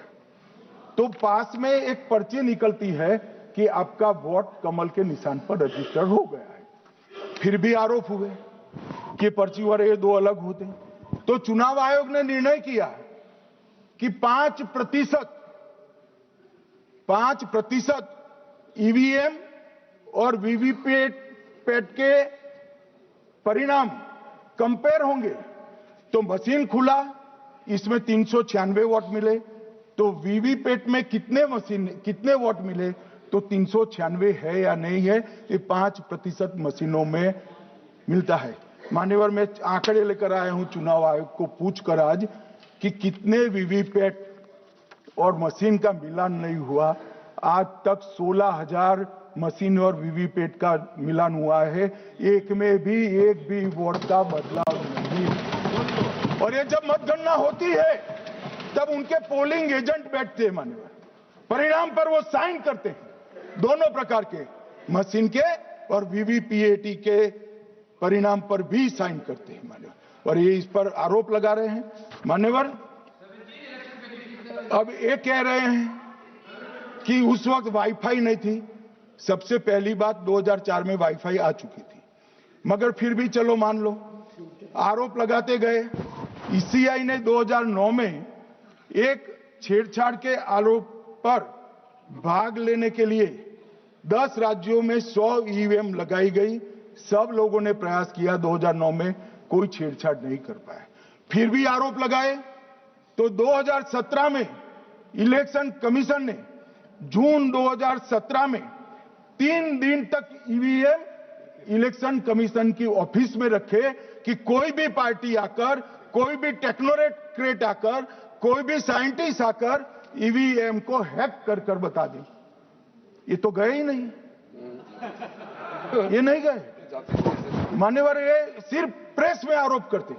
तो पास में एक पर्ची निकलती है कि आपका वोट कमल के निशान पर रजिस्टर हो गया है। फिर भी आरोप हुए कि पर्ची और ये दो अलग होते हैं। तो चुनाव आयोग ने निर्णय किया कि 5% ईवीएम और वीवीपैट के परिणाम कंपेयर होंगे। तो मशीन खुला, इसमें 396 वोट मिले, तो वीवीपैट में कितने वोट मिले, तो 396 है या नहीं है, ये 5% मशीनों में मिलता है। मान्यवर, मैं आंकड़े लेकर आया हूं चुनाव आयोग को पूछकर आज कि कितने वीवीपैट और मशीन का मिलान नहीं हुआ। आज तक 16,000 मशीन और वीवीपैट का मिलान हुआ है, एक भी वोट का बदलाव नहीं। और ये जब मतगणना होती है तब उनके पोलिंग एजेंट बैठते हैं मान्यवर, परिणाम पर वो साइन करते हैं, दोनों प्रकार के, मशीन के और वीवीपीएटी के परिणाम पर भी साइन करते हैं मान्यवर। और ये इस पर आरोप लगा रहे हैं मान्यवर। अब ये कह रहे हैं कि उस वक्त वाईफाई नहीं थी। सबसे पहली बात, 2004 में वाईफाई आ चुकी थी, मगर फिर भी चलो मान लो, आरोप लगाते गए। ईसीआई ने 2009 में एक छेड़छाड़ के आरोप पर भाग लेने के लिए 10 राज्यों में 100 ईवीएम लगाई गई। सब लोगों ने प्रयास किया, 2009 में कोई छेड़छाड़ नहीं कर पाया। फिर भी आरोप लगाए तो 2017 में इलेक्शन कमीशन ने जून 2017 में 3 दिन तक ईवीएम इलेक्शन कमीशन की ऑफिस में रखे कि कोई भी पार्टी आकर, कोई भी टेक्नोक्रेट आकर, कोई भी साइंटिस्ट आकर ईवीएम को हैक कर कर बता दे। ये तो गए ही नहीं, ये नहीं गए मान्यवर। ये सिर्फ प्रेस में आरोप करते,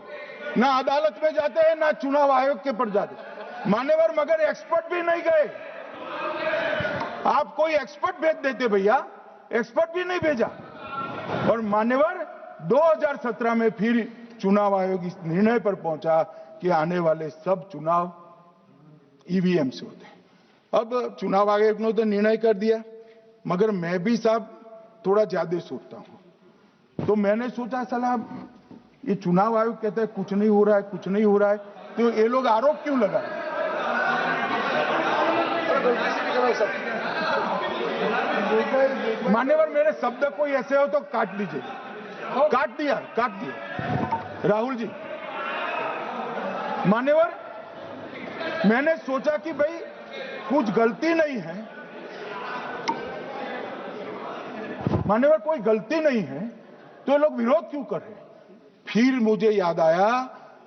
ना अदालत में जाते हैं, ना चुनाव आयोग के पर जाते मान्यवर, मगर एक्सपर्ट भी नहीं गए। आप कोई एक्सपर्ट भेज देते भैया, एक्सपर्ट भी नहीं भेजा। और मान्यवर, 2017 में फिर चुनाव आयोग इस निर्णय पर पहुंचा कि आने वाले सब चुनाव ईवीएम से होते हैं। अब चुनाव आयोग ने तो निर्णय कर दिया, मगर मैं भी साहब थोड़ा ज्यादा सोचता हूं। तो मैंने सोचा साला ये चुनाव आयोग कहता है कुछ नहीं हो रहा है, कुछ नहीं हो रहा है, तो ये लोग आरोप क्यों लगाए? मान्यवर, मेरे शब्द कोई ऐसे हो तो काट दीजिए। काट दिया राहुल जी। मान्यवर, मैंने सोचा कि भाई कुछ गलती नहीं है, मान्यवर कोई गलती नहीं है, तो लोग विरोध क्यों कर रहे हैं? फिर मुझे याद आया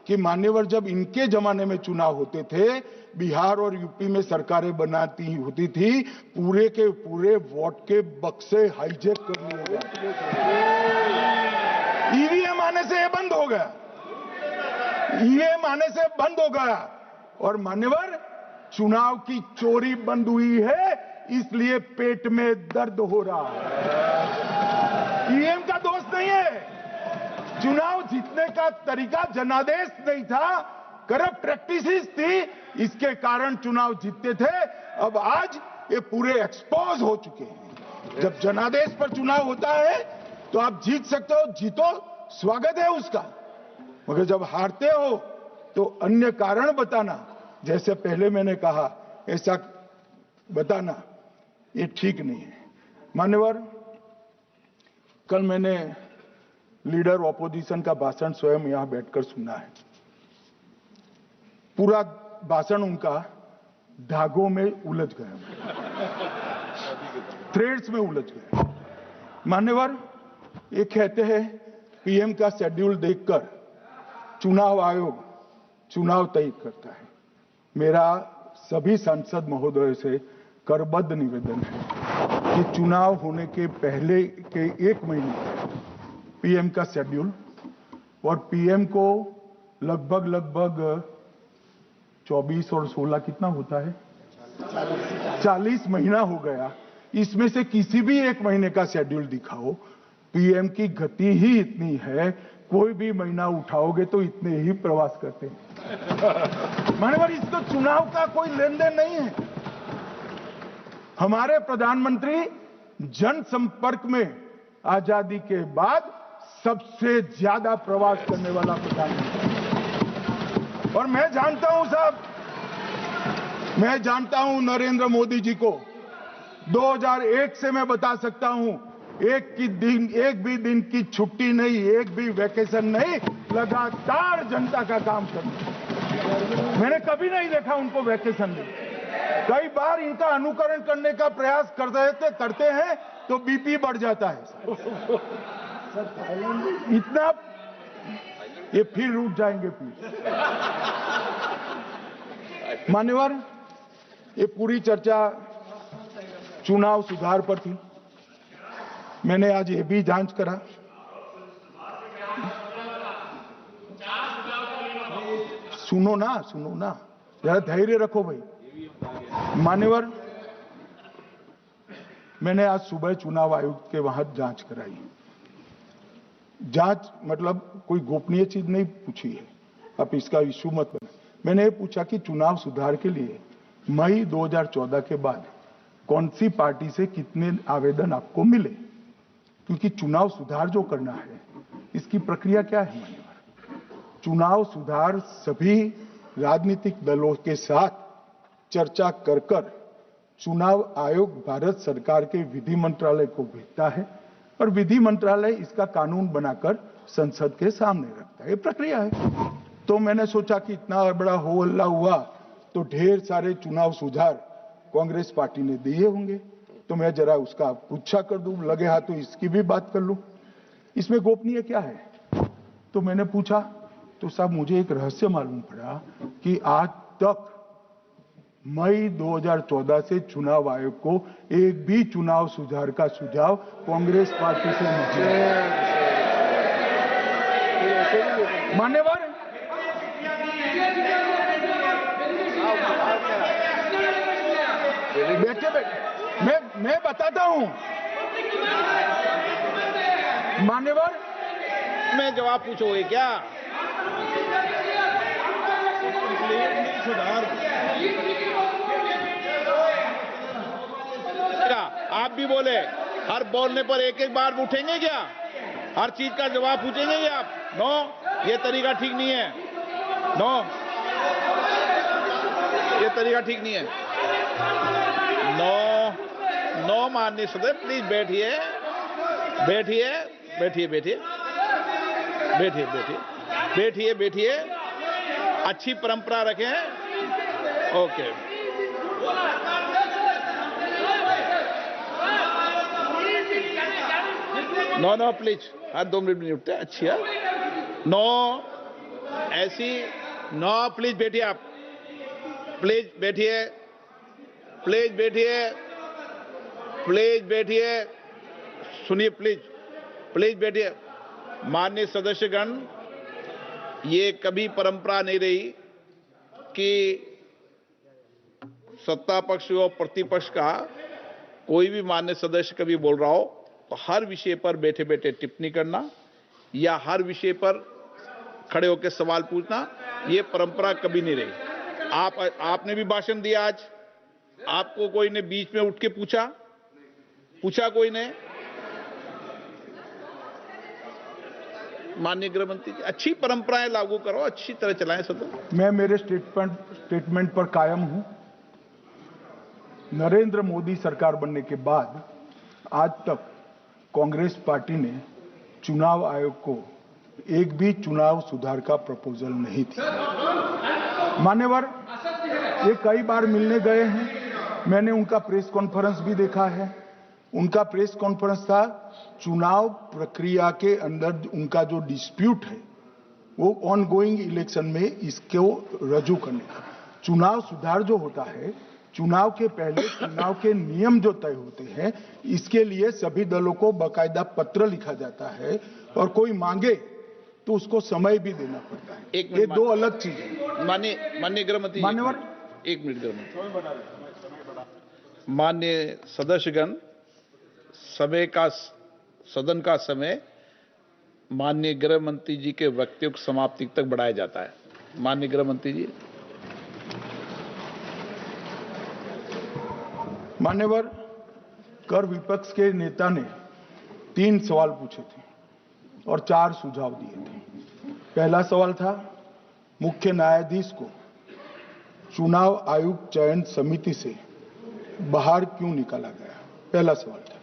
कि मान्यवर, जब इनके जमाने में चुनाव होते थे, बिहार और यूपी में सरकारें बनाती होती थी, पूरे के पूरे वोट के बक्से हाईजैक कर लिए जाते। ईवीएम आने से ये बंद हो गया, ईवीएम आने से बंद हो गया। और मान्यवर, चुनाव की चोरी बंद हुई है, इसलिए पेट में दर्द हो रहा है। ईवीएम का दोष नहीं है, चुनाव जीतने का तरीका जनादेश नहीं था, करप्ट प्रैक्टिसेस थी, इसके कारण चुनाव जीतते थे। अब आज ये पूरे एक्सपोज हो चुके हैं। जब जनादेश पर चुनाव होता है तो आप जीत सकते हो, जीतो, स्वागत है उसका, मगर जब हारते हो तो अन्य कारण बताना, जैसे पहले मैंने कहा ऐसा बताना, ये ठीक नहीं है। मान्यवर, कल मैंने लीडर ऑपोजिशन का भाषण स्वयं यहां बैठकर सुना है। पूरा भाषण उनका धागों में उलझ गया, थ्रेड्स में उलझ गया। मान्यवर, ये कहते हैं पीएम का शेड्यूल देखकर चुनाव आयोग चुनाव तय करता है। मेरा सभी सांसद महोदय से करबद्ध निवेदन है कि चुनाव होने के पहले के 1 महीने पीएम का शेड्यूल, और पीएम को लगभग 24 और 16 कितना होता है, 40 महीना हो गया। इसमें से किसी भी 1 महीने का शेड्यूल दिखाओ। पीएम की गति ही इतनी है, कोई भी महीना उठाओगे तो इतने ही प्रवास करते हैं। मानवर, इसको चुनाव का कोई लेन देन नहीं है। हमारे प्रधानमंत्री जनसंपर्क में आजादी के बाद सबसे ज्यादा प्रवास करने वाला प्रधानमंत्री, और मैं जानता हूं साहब, मैं जानता हूं नरेंद्र मोदी जी को 2001 से मैं बता सकता हूं, एक भी दिन की छुट्टी नहीं, एक भी वैकेशन नहीं, लगातार जनता का काम करना। मैंने कभी नहीं देखा उनको वैकेशन में। कई बार इनका अनुकरण करने का प्रयास करते हैं तो बीपी बढ़ जाता है। इतना ये फिर उठ जाएंगे फिर। मान्यवर, ये पूरी चर्चा चुनाव सुधार पर थी। मैंने आज ये भी जांच करा, सुनो ना, जरा धैर्य रखो भाई। मान्यवर, मैंने आज सुबह चुनाव आयुक्त के वहां जांच कराई। जांच मतलब कोई गोपनीय चीज नहीं पूछी है, आप इसका इश्यू मत बना। मैंने ये पूछा कि चुनाव सुधार के लिए मई 2014 के बाद कौन सी पार्टी से कितने आवेदन आपको मिले, क्योंकि चुनाव सुधार जो करना है इसकी प्रक्रिया क्या है। मान्यवर, चुनाव सुधार सभी राजनीतिक दलों के साथ चर्चा कर चुनाव आयोग भारत सरकार के विधि मंत्रालय को भेजता है, और विधि मंत्रालय इसका कानून बनाकर संसद के सामने रखता है। ये प्रक्रिया है। तो मैंने सोचा कि इतना बड़ा हो हल्ला हुआ तो ढेर सारे चुनाव सुधार कांग्रेस पार्टी ने दिए होंगे, तो मैं जरा उसका पूछा कर दूं, लगे हाथ तो इसकी भी बात कर लूं, इसमें गोपनीय क्या है। तो मैंने पूछा तो साहब मुझे एक रहस्य मालूम पड़ा कि आज तक मई 2014 से चुनाव आयोग को एक भी चुनाव सुधार का सुझाव कांग्रेस पार्टी से नहीं है। मान्यवर, मैं बताता हूं। मान्यवर, मैं जवाब पूछोगे क्या? आप भी बोले, हर बोलने पर एक एक बार उठेंगे क्या? हर चीज का जवाब पूछेंगे क्या आप? नो, ये तरीका ठीक नहीं है। नो, ये तरीका ठीक नहीं है। नो माननीय सदस्य, प्लीज बैठिए, बैठिए। अच्छी परंपरा रखें। ओके। नो प्लीज, हर 2 मिनट में नहीं उठते। अच्छी है। नो, ऐसी नो, प्लीज बैठिए आप, प्लीज बैठिए, सुनिए, प्लीज बैठिए। माननीय सदस्यगण, ये कभी परंपरा नहीं रही कि सत्ता पक्ष और प्रतिपक्ष का कोई भी माननीय सदस्य कभी बोल रहा हो तो हर विषय पर बैठे बैठे टिप्पणी करना या हर विषय पर खड़े होकर सवाल पूछना, ये परंपरा कभी नहीं रही। आपने भी भाषण दिया आज, आपको कोई ने बीच में उठ के पूछा कोई ने? माननीय गृह मंत्री जी, अच्छी परंपराएं लागू करो, अच्छी तरह चलाएं सदन। मैं मेरे स्टेटमेंट पर कायम हूं। नरेंद्र मोदी सरकार बनने के बाद आज तक कांग्रेस पार्टी ने चुनाव आयोग को एक भी चुनाव सुधार का प्रपोजल नहीं दिया। मान्यवर, ये कई बार मिलने गए हैं, मैंने उनका प्रेस कॉन्फ्रेंस भी देखा है। उनका प्रेस कॉन्फ्रेंस था चुनाव प्रक्रिया के अंदर उनका जो डिस्प्यूट है वो ऑन गोइंग इलेक्शन में इसको रजू करने का। चुनाव सुधार जो होता है, चुनाव के पहले चुनाव के नियम जो तय होते हैं, इसके लिए सभी दलों को बाकायदा पत्र लिखा जाता है और कोई मांगे तो उसको समय भी देना पड़ता है। ये दो अलग चीजें। माननीय गृह मंत्री, मान्यवर, एक मिनट गृह मंत्री। माननीय सदस्यगण, सदन का समय माननीय गृह मंत्री जी के वक्तव्य की समाप्ति तक बढ़ाया जाता है। माननीय गृह मंत्री जी। मान्यवर, कर विपक्ष के नेता ने 3 सवाल पूछे थे और 4 सुझाव दिए थे। पहला सवाल था मुख्य न्यायाधीश को चुनाव आयोग चयन समिति से बाहर क्यों निकाला गया, पहला सवाल था।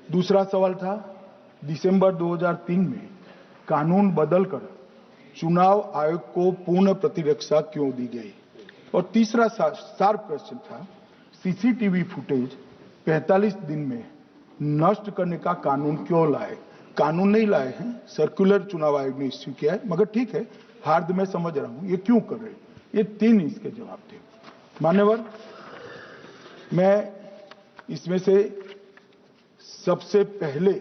दूसरा सवाल था दिसंबर 2003 में कानून बदलकर चुनाव आयोग को पूर्ण प्रतिरक्षा क्यों दी गई, और तीसरा शार्प क्वेश्चन था सीसीटीवी फुटेज 45 दिन में नष्ट करने का कानून क्यों लाए। कानून नहीं लाए हैं, सर्कुलर चुनाव आयोग ने इश्यू किया है, मगर ठीक है, हार्द में समझ रहा हूं ये क्यों कर रहे हैं। ये 3 इसके जवाब थे। मान्यवर, मैं इसमें से सबसे पहले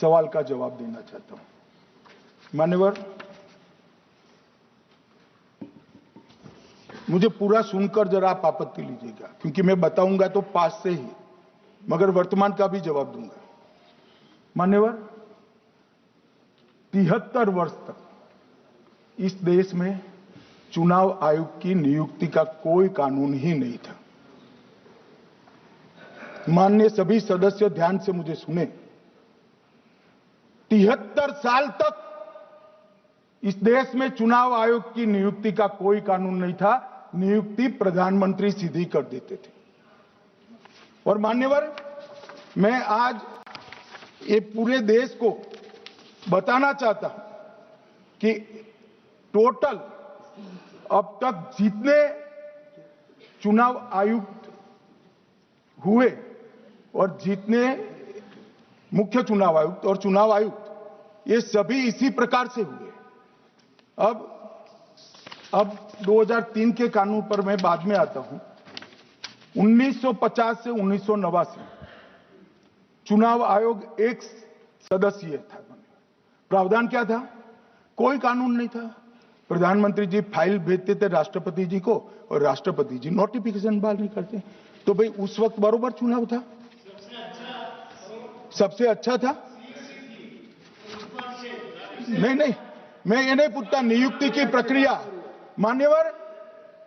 सवाल का जवाब देना चाहता हूं। मान्यवर, मुझे पूरा सुनकर जरा आप आपत्ति लीजिएगा, क्योंकि मैं बताऊंगा तो पास से ही, मगर वर्तमान का भी जवाब दूंगा। मान्यवर, 73 वर्ष तक इस देश में चुनाव आयोग की नियुक्ति का कोई कानून ही नहीं था। माननीय सभी सदस्य ध्यान से मुझे सुने, 73 साल तक इस देश में चुनाव आयोग की नियुक्ति का कोई कानून नहीं था। नियुक्ति प्रधानमंत्री सीधी कर देते थे। और मान्यवर, मैं आज ये पूरे देश को बताना चाहता हूं कि टोटल अब तक जितने चुनाव आयुक्त हुए और जितने मुख्य चुनाव आयुक्त और चुनाव आयुक्त, ये सभी इसी प्रकार से हुए। अब 2003 के कानून पर मैं बाद में आता हूं। 1950 से 1989 चुनाव आयोग एक सदस्यीय था। प्रावधान क्या था? कोई कानून नहीं था। प्रधानमंत्री जी फाइल भेजते थे राष्ट्रपति जी को और राष्ट्रपति जी नोटिफिकेशन बाहर निकलते। तो भाई उस वक्त बरोबर चुनाव था, सबसे अच्छा था। नहीं, मैं ये नहीं पूछता नियुक्ति की प्रक्रिया। मान्यवर,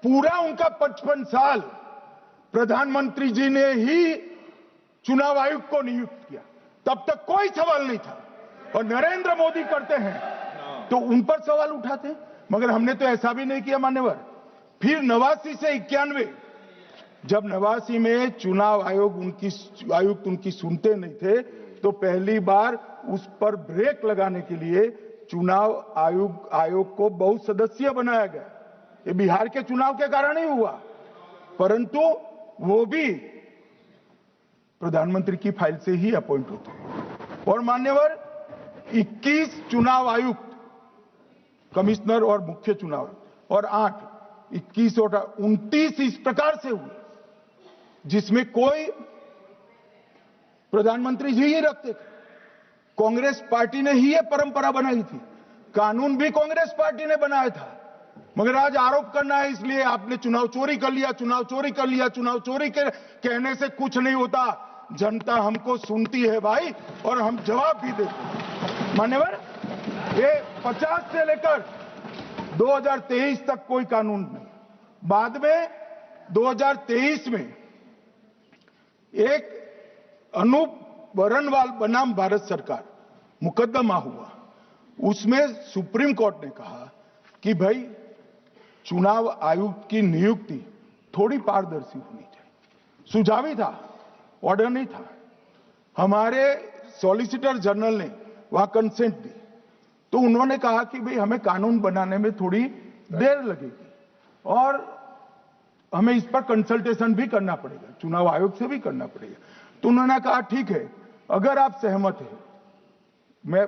पूरा उनका 55 साल प्रधानमंत्री जी ने ही चुनाव आयोग को नियुक्त किया, तब तक कोई सवाल नहीं था। और नरेंद्र मोदी करते हैं तो उन पर सवाल उठाते हैं, मगर हमने तो ऐसा भी नहीं किया। मान्यवर, फिर 89 से 91 जब 89 में चुनाव आयुक्त उनकी सुनते नहीं थे, तो पहली बार उस पर ब्रेक लगाने के लिए चुनाव आयोग को बहुत सदस्यीय बनाया गया। ये बिहार के चुनाव के कारण ही हुआ, परंतु वो भी प्रधानमंत्री की फाइल से ही अपॉइंट होते हैं। और मान्यवर, 21 चुनाव आयुक्त, कमिश्नर और मुख्य चुनाव, और 21 और 29 इस प्रकार से हुए जिसमें कोई प्रधानमंत्री जी ही रखते थे। कांग्रेस पार्टी ने ही ये परंपरा बनाई थी, कानून भी कांग्रेस पार्टी ने बनाया था। मगर आज आरोप करना है इसलिए आपने चुनाव चोरी कर लिया, चुनाव चोरी कर लिया, चुनाव चोरी कहने से कुछ नहीं होता। जनता हमको सुनती है भाई, और हम जवाब भी देते हैं। मान्यवर, ये 50 से लेकर 2023 तक कोई कानून नहीं। बाद में 2023 में एक अनूप बरनवाल बनाम भारत सरकार, मुकदमा हुआ, उसमें सुप्रीम कोर्ट ने कहा कि भाई चुनाव आयुक्त की नियुक्ति थोड़ी पारदर्शी होनी चाहिए। सुझावी था, ऑर्डर नहीं था। हमारे सॉलिसिटर जनरल ने वहां कंसेंट दी, तो उन्होंने कहा कि भाई हमें कानून बनाने में थोड़ी देर लगेगी और हमें इस पर कंसल्टेशन भी करना पड़ेगा, चुनाव आयोग से भी करना पड़ेगा। तो उन्होंने कहा ठीक है, अगर आप सहमत हैं, मैं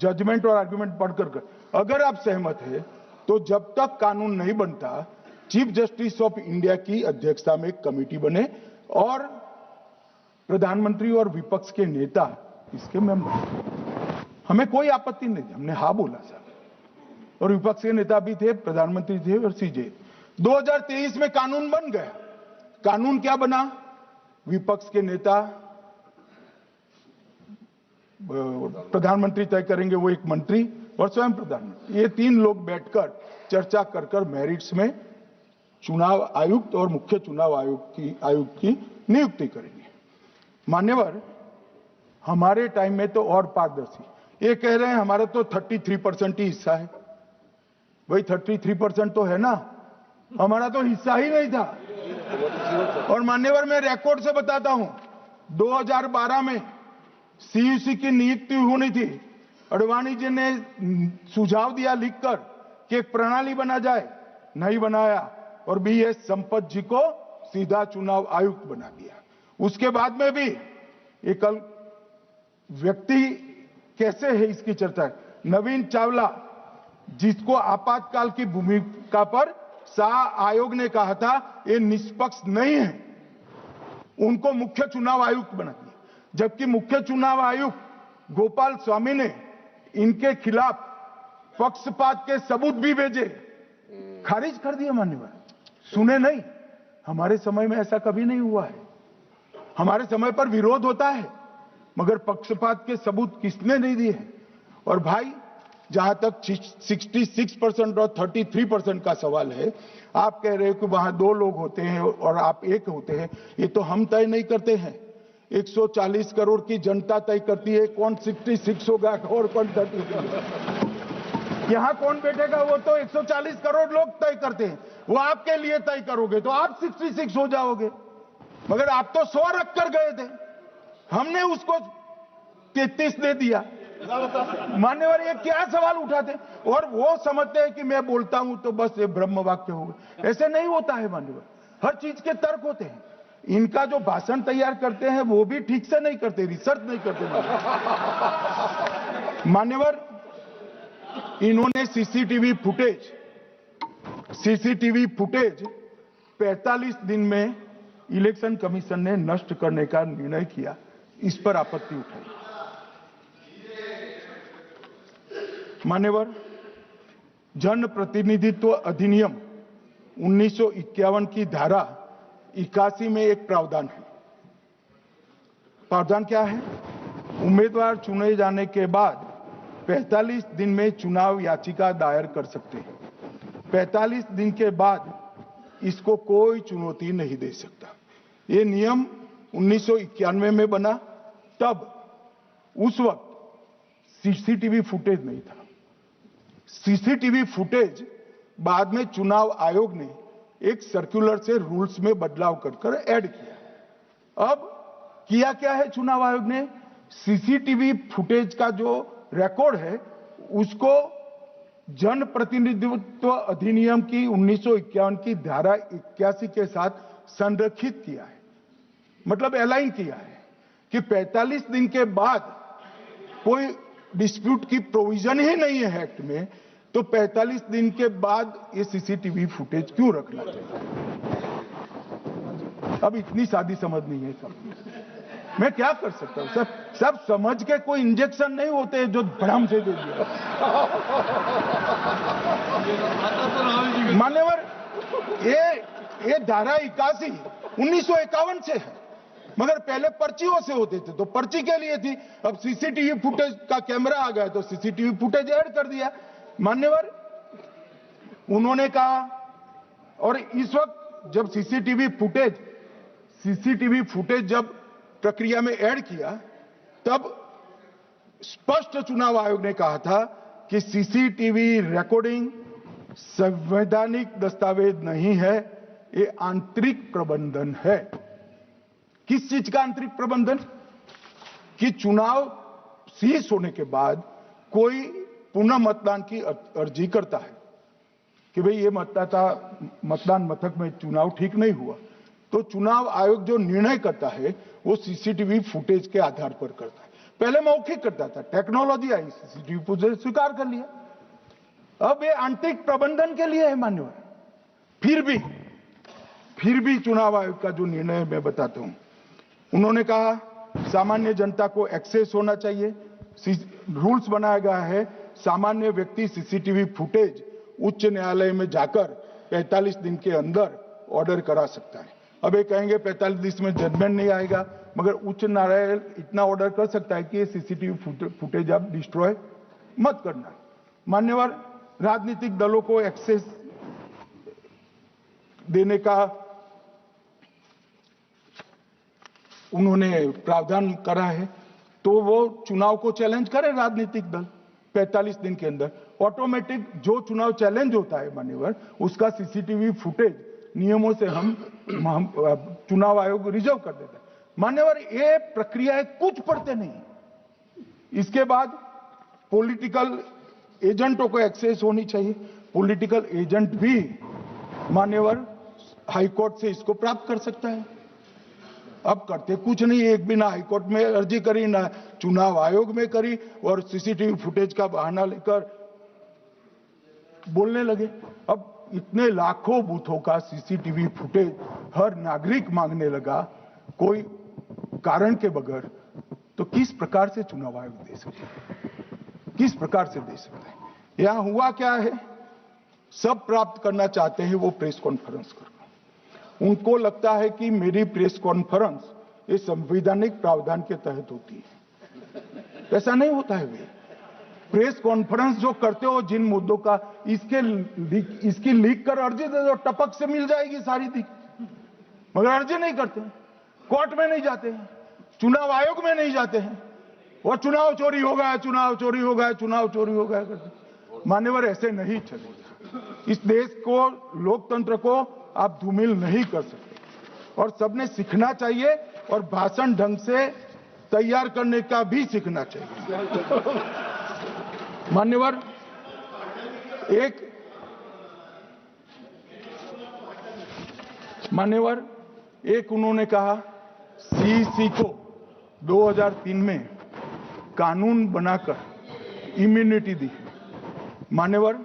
जजमेंट और आर्गुमेंट पढ़कर अगर आप सहमत हैं तो जब तक कानून नहीं बनता, चीफ जस्टिस ऑफ इंडिया की अध्यक्षता में एक कमेटी बने और प्रधानमंत्री और विपक्ष के नेता इसके मेंबर। हमें कोई आपत्ति नहीं थी, हमने हाँ बोला सर, और विपक्ष के नेता भी थे, प्रधानमंत्री थे और सीजे। 2023 में कानून बन गया। कानून क्या बना? विपक्ष के नेता, प्रधानमंत्री तय करेंगे, वो एक मंत्री और स्वयं प्रधानमंत्री, ये तीन लोग बैठकर चर्चा कर मेरिट्स में चुनाव आयुक्त और मुख्य चुनाव आयुक्त की नियुक्ति करेंगे। मान्यवर, हमारे टाइम में तो और पारदर्शी। ये कह रहे हैं हमारा तो 33% ही हिस्सा है। भाई 33% तो है ना, हमारा तो हिस्सा ही नहीं था। और मान्यवर, मैं रिकॉर्ड से बताता हूं, 2012 में सीयूसी की नियुक्ति होनी थी। अडवाणी जी ने सुझाव दिया लिखकर कि एक प्रणाली बना जाए, नहीं बनाया और बीएस संपत जी को सीधा चुनाव आयुक्त बना दिया। उसके बाद में भी एक व्यक्ति कैसे है इसकी चर्चा है। नवीन चावला, जिसको आपातकाल की भूमिका पर शाह आयोग ने कहा था ये निष्पक्ष नहीं है, उनको मुख्य चुनाव आयुक्त बना दिया। जबकि मुख्य चुनाव आयुक्त गोपाल स्वामी ने इनके खिलाफ पक्षपात के सबूत भी भेजे, खारिज कर दिया। मान्यवर, सुने नहीं। हमारे समय में ऐसा कभी नहीं हुआ है। हमारे समय पर विरोध होता है, मगर पक्षपात के सबूत किसने नहीं दिए हैं। और भाई, जहां तक 66% और 33% का सवाल है, आप कह रहे हो कि वहां 2 लोग होते हैं और आप एक होते हैं, ये तो हम तय नहीं करते हैं। 140 करोड़ की जनता तय करती है कौन 66 होगा और कौन 33। यहां कौन बैठेगा वो तो 140 करोड़ लोग तय करते हैं। वो आपके लिए तय करोगे तो आप 66 हो जाओगे, मगर आप तो 100 रख कर गए थे, हमने उसको 33 दे दिया। मान्यवर, ये क्या सवाल उठाते? और वो समझते हैं कि मैं बोलता हूं तो बस ये ब्रह्म वाक्य होगा। ऐसे नहीं होता है मान्यवर, हर चीज के तर्क होते हैं। इनका जो भाषण तैयार करते हैं वो भी ठीक से नहीं करते, रिसर्च नहीं करते। मान्यवर, इन्होंने सीसीटीवी फुटेज 45 दिन में इलेक्शन कमीशन ने नष्ट करने का निर्णय किया, इस पर आपत्ति उठाई। मान्यवर, जन प्रतिनिधित्व अधिनियम 1951 की धारा 81 में एक प्रावधान है। प्रावधान क्या है? उम्मीदवार चुने जाने के बाद 45 दिन में चुनाव याचिका दायर कर सकते हैं। 45 दिन के बाद इसको कोई चुनौती नहीं दे सकता। ये नियम 1991 में बना, तब उस वक्त सीसीटीवी फुटेज नहीं था। सीसीटीवी फुटेज बाद में चुनाव आयोग ने एक सर्कुलर से रूल्स में बदलाव कर ऐड किया। अब किया क्या है चुनाव आयोग ने? सीसीटीवी फुटेज का जो रिकॉर्ड है उसको जन प्रतिनिधित्व अधिनियम की 1951 की धारा 81 के साथ संरक्षित किया है, मतलब अलाइन किया है कि 45 दिन के बाद कोई डिस्प्यूट की प्रोविजन ही नहीं है एक्ट में, तो 45 दिन के बाद ये सीसीटीवी फुटेज क्यों रखना चाहिए? अब इतनी सादी समझ नहीं है सब। मैं क्या कर सकता हूं? सब समझ के कोई इंजेक्शन नहीं होते जो भ्रम से दे दिया। मान्यवर, ये धारा 81 1951 से है, मगर पहले पर्चियों से होते थे तो पर्ची के लिए थी। अब सीसीटीवी फुटेज का कैमरा आ गया तो सीसीटीवी फुटेज ऐड कर दिया। मान्यवर, उन्होंने कहा, और इस वक्त जब सीसीटीवी फुटेज जब प्रक्रिया में ऐड किया, तब स्पष्ट चुनाव आयोग ने कहा था कि सीसीटीवी रिकॉर्डिंग संवैधानिक दस्तावेज नहीं है, ये आंतरिक प्रबंधन है। किस चीज का आंतरिक प्रबंधन? कि चुनाव सीज होने के बाद कोई पुनः मतदान की अर्जी करता है कि भाई ये मतदान मथक में चुनाव ठीक नहीं हुआ, तो चुनाव आयोग जो निर्णय करता है वो सीसीटीवी फुटेज के आधार पर करता है। पहले मौखिक करता था, टेक्नोलॉजी आई, सीसीटीवी फुटेज स्वीकार कर लिया। अब ये आंतरिक प्रबंधन के लिए है मान्यवर। फिर भी चुनाव आयोग का जो निर्णय मैं बताता हूं, उन्होंने कहा सामान्य जनता को एक्सेस होना चाहिए। रूल्स बनाया गया है, सामान्य व्यक्ति सीसीटीवी फुटेज उच्च न्यायालय में जाकर 45 दिन के अंदर ऑर्डर करा सकता है। अब ये कहेंगे 45 दिन में जजमेंट नहीं आएगा, मगर उच्च न्यायालय इतना ऑर्डर कर सकता है कि ये सीसीटीवी फुटेज आप डिस्ट्रॉय मत करना। मान्यवर, राजनीतिक दलों को एक्सेस देने का उन्होंने प्रावधान करा है, तो वो चुनाव को चैलेंज करें राजनीतिक दल 45 दिन के अंदर। ऑटोमेटिक जो चुनाव चैलेंज होता है मान्यवर, उसका सीसीटीवी फुटेज नियमों से हम चुनाव आयोग रिजर्व कर देता है। मान्यवर, ये प्रक्रियाएं कुछ पढ़ते नहीं। इसके बाद पॉलिटिकल एजेंटों को एक्सेस होनी चाहिए। पॉलिटिकल एजेंट भी मान्यवर हाईकोर्ट से इसको प्राप्त कर सकता है। अब करते कुछ नहीं, एक भी ना हाईकोर्ट में अर्जी करी, ना चुनाव आयोग में करी, और सीसीटीवी फुटेज का बहाना लेकर बोलने लगे। अब इतने लाखों बूथों का सीसीटीवी फुटेज हर नागरिक मांगने लगा कोई कारण के बगैर, तो किस प्रकार से चुनाव आयोग दे सकता है? किस प्रकार से दे सकता है? यहां हुआ क्या है, सब प्राप्त करना चाहते हैं वो प्रेस कॉन्फ्रेंस करना। उनको लगता है कि मेरी प्रेस कॉन्फ्रेंस ये संवैधानिक प्रावधान के तहत होती है। ऐसा नहीं होता है। वे प्रेस कॉन्फ्रेंस जो करते हो जिन मुद्दों का, इसकी लीक कर अर्जी दे दो, टपक से मिल जाएगी सारी दिख, मगर अर्जी नहीं करते, कोर्ट में नहीं जाते हैं, चुनाव आयोग में नहीं जाते हैं, और चुनाव चोरी हो गया, चुनाव चोरी हो गया, चुनाव चोरी हो गया करते। मान्यवर, ऐसे नहीं चलेगा। इस देश को, लोकतंत्र को आप धूमिल नहीं कर सकते, और सबने सीखना चाहिए, और भाषण ढंग से तैयार करने का भी सीखना चाहिए। मान्यवर, एक उन्होंने कहा सीईसी को 2003 में कानून बनाकर इम्यूनिटी दी। मान्यवर,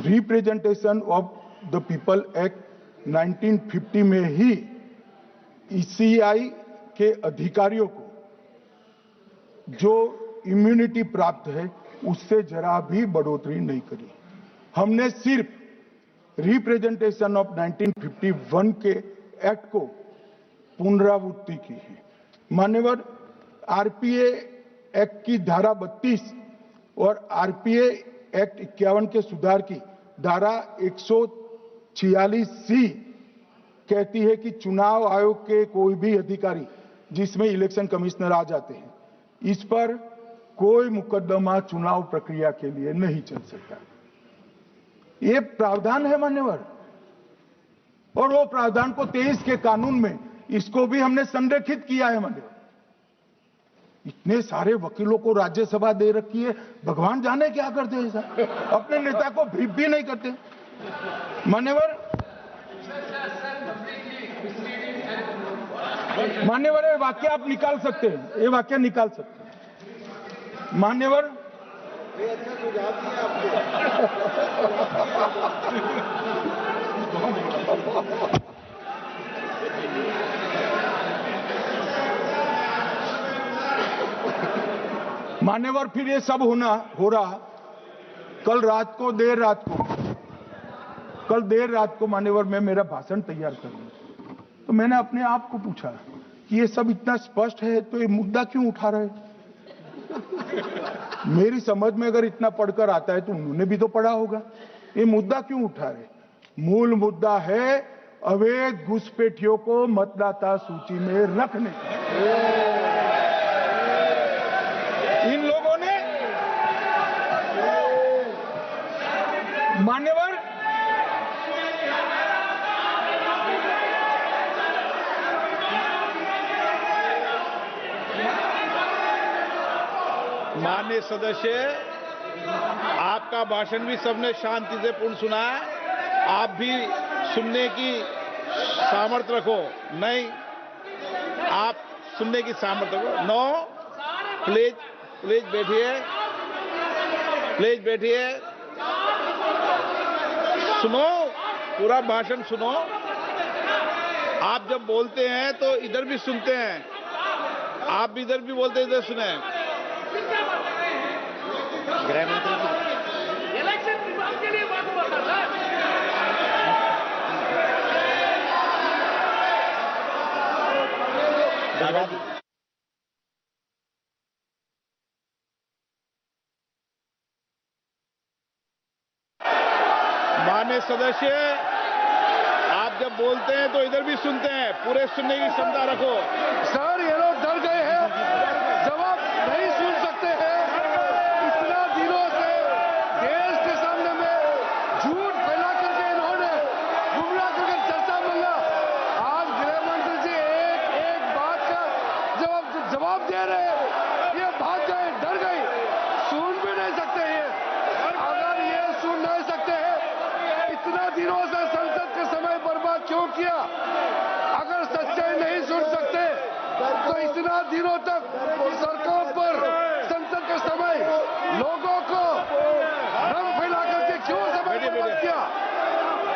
representation of the people act 1950 में ही ईसीआई के अधिकारियों को जो इम्यूनिटी प्राप्त है उससे जरा भी बढ़ोतरी नहीं करी। हमने सिर्फ रिप्रेजेंटेशन ऑफ 1951 के एक्ट को पुनरावृत्ति की है। मान्यवर, आरपीए एक्ट की धारा 32 और आरपीए एक्ट 51 के सुधार की धारा 146C कहती है कि चुनाव आयोग के कोई भी अधिकारी, जिसमें इलेक्शन कमिश्नर आ जाते हैं, इस पर कोई मुकदमा चुनाव प्रक्रिया के लिए नहीं चल सकता। ये प्रावधान है मान्यवर, और वो प्रावधान को 23 के कानून में इसको भी हमने संरेखित किया है मान्यवर। इतने सारे वकीलों को राज्यसभा दे रखी है, भगवान जाने क्या करते हैं ऐसा, अपने नेता को ब्रीफ भी नहीं करते मान्यवर। मान्यवर, ये वाक्य आप निकाल सकते हैं, ये वाक्य निकाल सकते हैं मान्यवर। मान्यवर, फिर ये सब हो रहा कल देर रात को मान्यवर मैं मेरा भाषण तैयार कर लूं, तो मैंने अपने आप को पूछा कि ये सब इतना स्पष्ट है तो ये मुद्दा क्यों उठा रहे। मेरी समझ में अगर इतना पढ़कर आता है तो उन्होंने भी तो पढ़ा होगा। ये मुद्दा क्यों उठा रहे? मूल मुद्दा है अवैध घुसपैठियों को मतदाता सूची में रखने। मान्यवर माननीय सदस्य, आपका भाषण भी सबने शांति से पूर्ण सुना है। आप भी सुनने की सामर्थ्य रखो। नहीं, आप सुनने की सामर्थ्य रखो। नो, प्लीज प्लीज बैठिए, प्लीज बैठिए, सुनो, पूरा भाषण सुनो। आप जब बोलते हैं तो इधर भी सुनते हैं, आप भी इधर भी बोलते हैं, इधर सुने। गृह मंत्री इलेक्शन विभाग के लिए बात हुआ था सर। माननीय सदस्य, आप जब बोलते हैं तो इधर भी सुनते हैं, पूरे सुनने की क्षमता रखो। सर ये लोग डर गए हैं, जवाब नहीं सुन सकते हैं। इतना दिनों से देश के सामने में झूठ फैला करके इन्होंने गुमराह करके चर्चा मिला। आज गृह मंत्री जी एक एक बात का जवाब दे रहे हैं, ये भाग गए, डर गए, सुन भी नहीं सकते ये। अगर ये सुन नहीं सकते हैं, इतना दिनों से संसद का समय बर्बाद क्यों किया? अगर सच्चाई नहीं सुन सकते तो इतना दिनों तक सरकार पर संसद का समय लोगों को भ्रम फैला करके क्यों समय बर्बाद किया?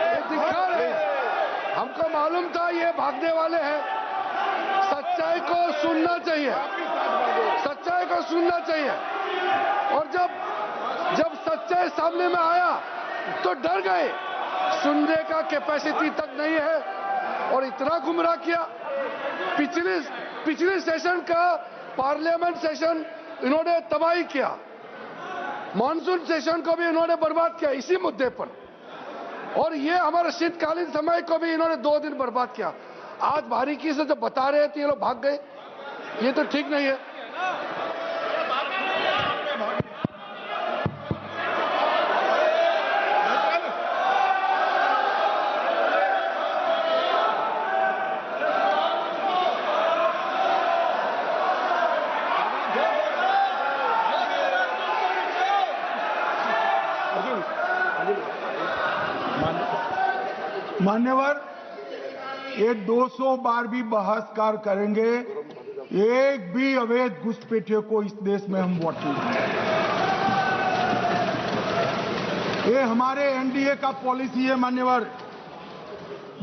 ये धिक्कार है। हमको मालूम था ये भागने वाले हैं। सच्चाई को सुनना चाहिए, सच्चाई को सुनना चाहिए। और जब सच्चाई सामने में आया तो डर गए, सुनने का कैपेसिटी तक नहीं है और इतना गुमराह किया। पिछले सेशन का पार्लियामेंट सेशन इन्होंने तबाही किया, मॉनसून सेशन को भी इन्होंने बर्बाद किया इसी मुद्दे पर, और ये हमारे शीतकालीन समय को भी इन्होंने 2 दिन बर्बाद किया। आज बारीकी से जब बता रहे थे ये लोग भाग गए, ये तो ठीक नहीं है। मान्यवर, ये 200 बार भी बहसकार करेंगे, एक भी अवैध घुसपैठियों को इस देश में हम वोट नहीं देंगे। ये हमारे एनडीए का पॉलिसी है मान्यवर।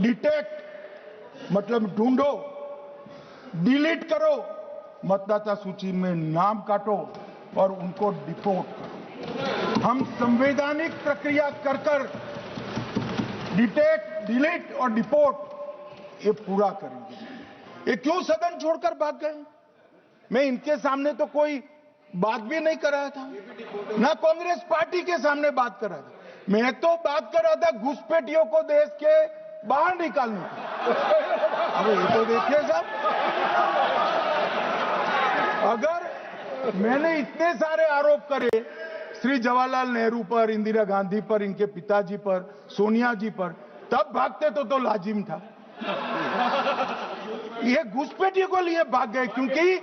डिटेक्ट मतलब ढूंढो, डिलीट करो, मतदाता सूची में नाम काटो और उनको डिपोर्ट करो। हम संवैधानिक प्रक्रिया कर डिटेक्ट, डिलीट और डिपोर्ट ये पूरा करेंगे। ये क्यों सदन छोड़कर भाग गए? मैं इनके सामने तो कोई बात भी नहीं कर रहा था, ना कांग्रेस पार्टी के सामने बात कर रहा था। मैं तो बात कर रहा था घुसपैठियों को देश के बाहर निकालने की। अब ये तो देखिए साहब, अगर मैंने इतने सारे आरोप करे श्री जवाहरलाल नेहरू पर, इंदिरा गांधी पर, इनके पिताजी पर, सोनिया जी पर, तब भागते तो लाजिम था। ये घुसपैठियों को लिए भाग गए क्योंकि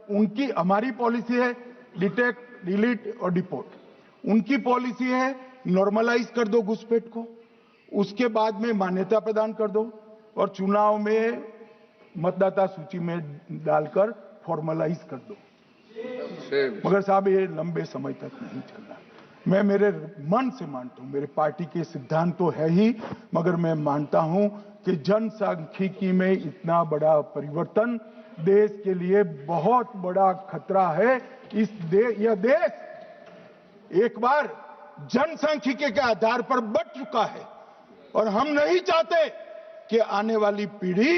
उनकी हमारी पॉलिसी है डिटेक्ट, डिलीट और डिपोर्ट। उनकी पॉलिसी है नॉर्मलाइज कर दो घुसपैठ को, उसके बाद में मान्यता प्रदान कर दो और चुनाव में मतदाता सूची में डालकर फॉर्मलाइज कर दो। मगर साहब ये लंबे समय तक नहीं चलना। मैं मेरे मन से मानता हूं, मेरे पार्टी के सिद्धांत तो है ही, मगर मैं मानता हूं कि जनसांख्यिकी में इतना बड़ा परिवर्तन देश के लिए बहुत बड़ा खतरा है। यह देश एक बार जनसांख्यिकी के आधार पर बंट चुका है और हम नहीं चाहते कि आने वाली पीढ़ी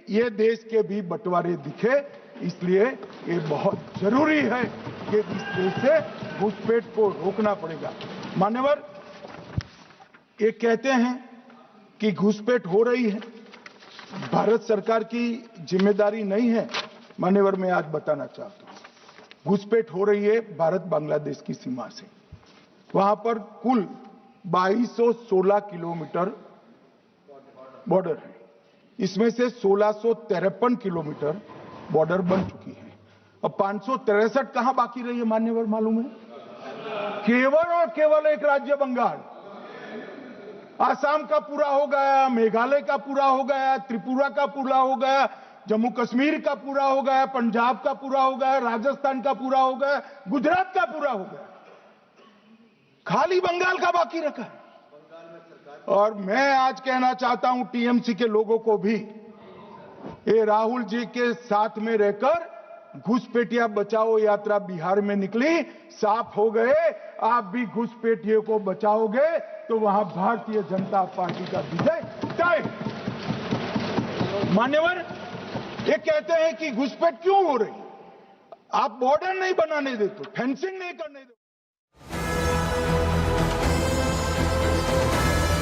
ये देश के भी बंटवारे दिखे। इसलिए ये बहुत जरूरी है कि इस देश से घुसपैठ को रोकना पड़ेगा। मान्यवर, ये कहते हैं कि घुसपैठ हो रही है, भारत सरकार की जिम्मेदारी नहीं है। मान्यवर, मैं आज बताना चाहता हूं, घुसपैठ हो रही है भारत बांग्लादेश की सीमा से। वहां पर कुल 2216 किलोमीटर बॉर्डर है। इसमें से 1653 किलोमीटर बॉर्डर बन चुकी है। अब 563 कहां बाकी रही है मान्यवर मालूम है? केवल और केवल एक राज्य बंगाल। आसाम का पूरा हो गया, मेघालय का पूरा हो गया, त्रिपुरा का पूरा हो गया, जम्मू कश्मीर का पूरा हो गया, पंजाब का पूरा हो गया, राजस्थान का पूरा हो गया, गुजरात का पूरा हो गया, खाली बंगाल का बाकी रखा है। और मैं आज कहना चाहता हूं टीएमसी के लोगों को भी, ये राहुल जी के साथ में रहकर घुसपैठिया बचाओ यात्रा बिहार में निकली, साफ हो गए। आप भी घुसपैठियों को बचाओगे तो वहां भारतीय जनता पार्टी का विजय तय। मान्यवर, ये कहते हैं कि घुसपैठ क्यों हो रही? आप बॉर्डर नहीं बनाने देते, फेंसिंग नहीं करने देते।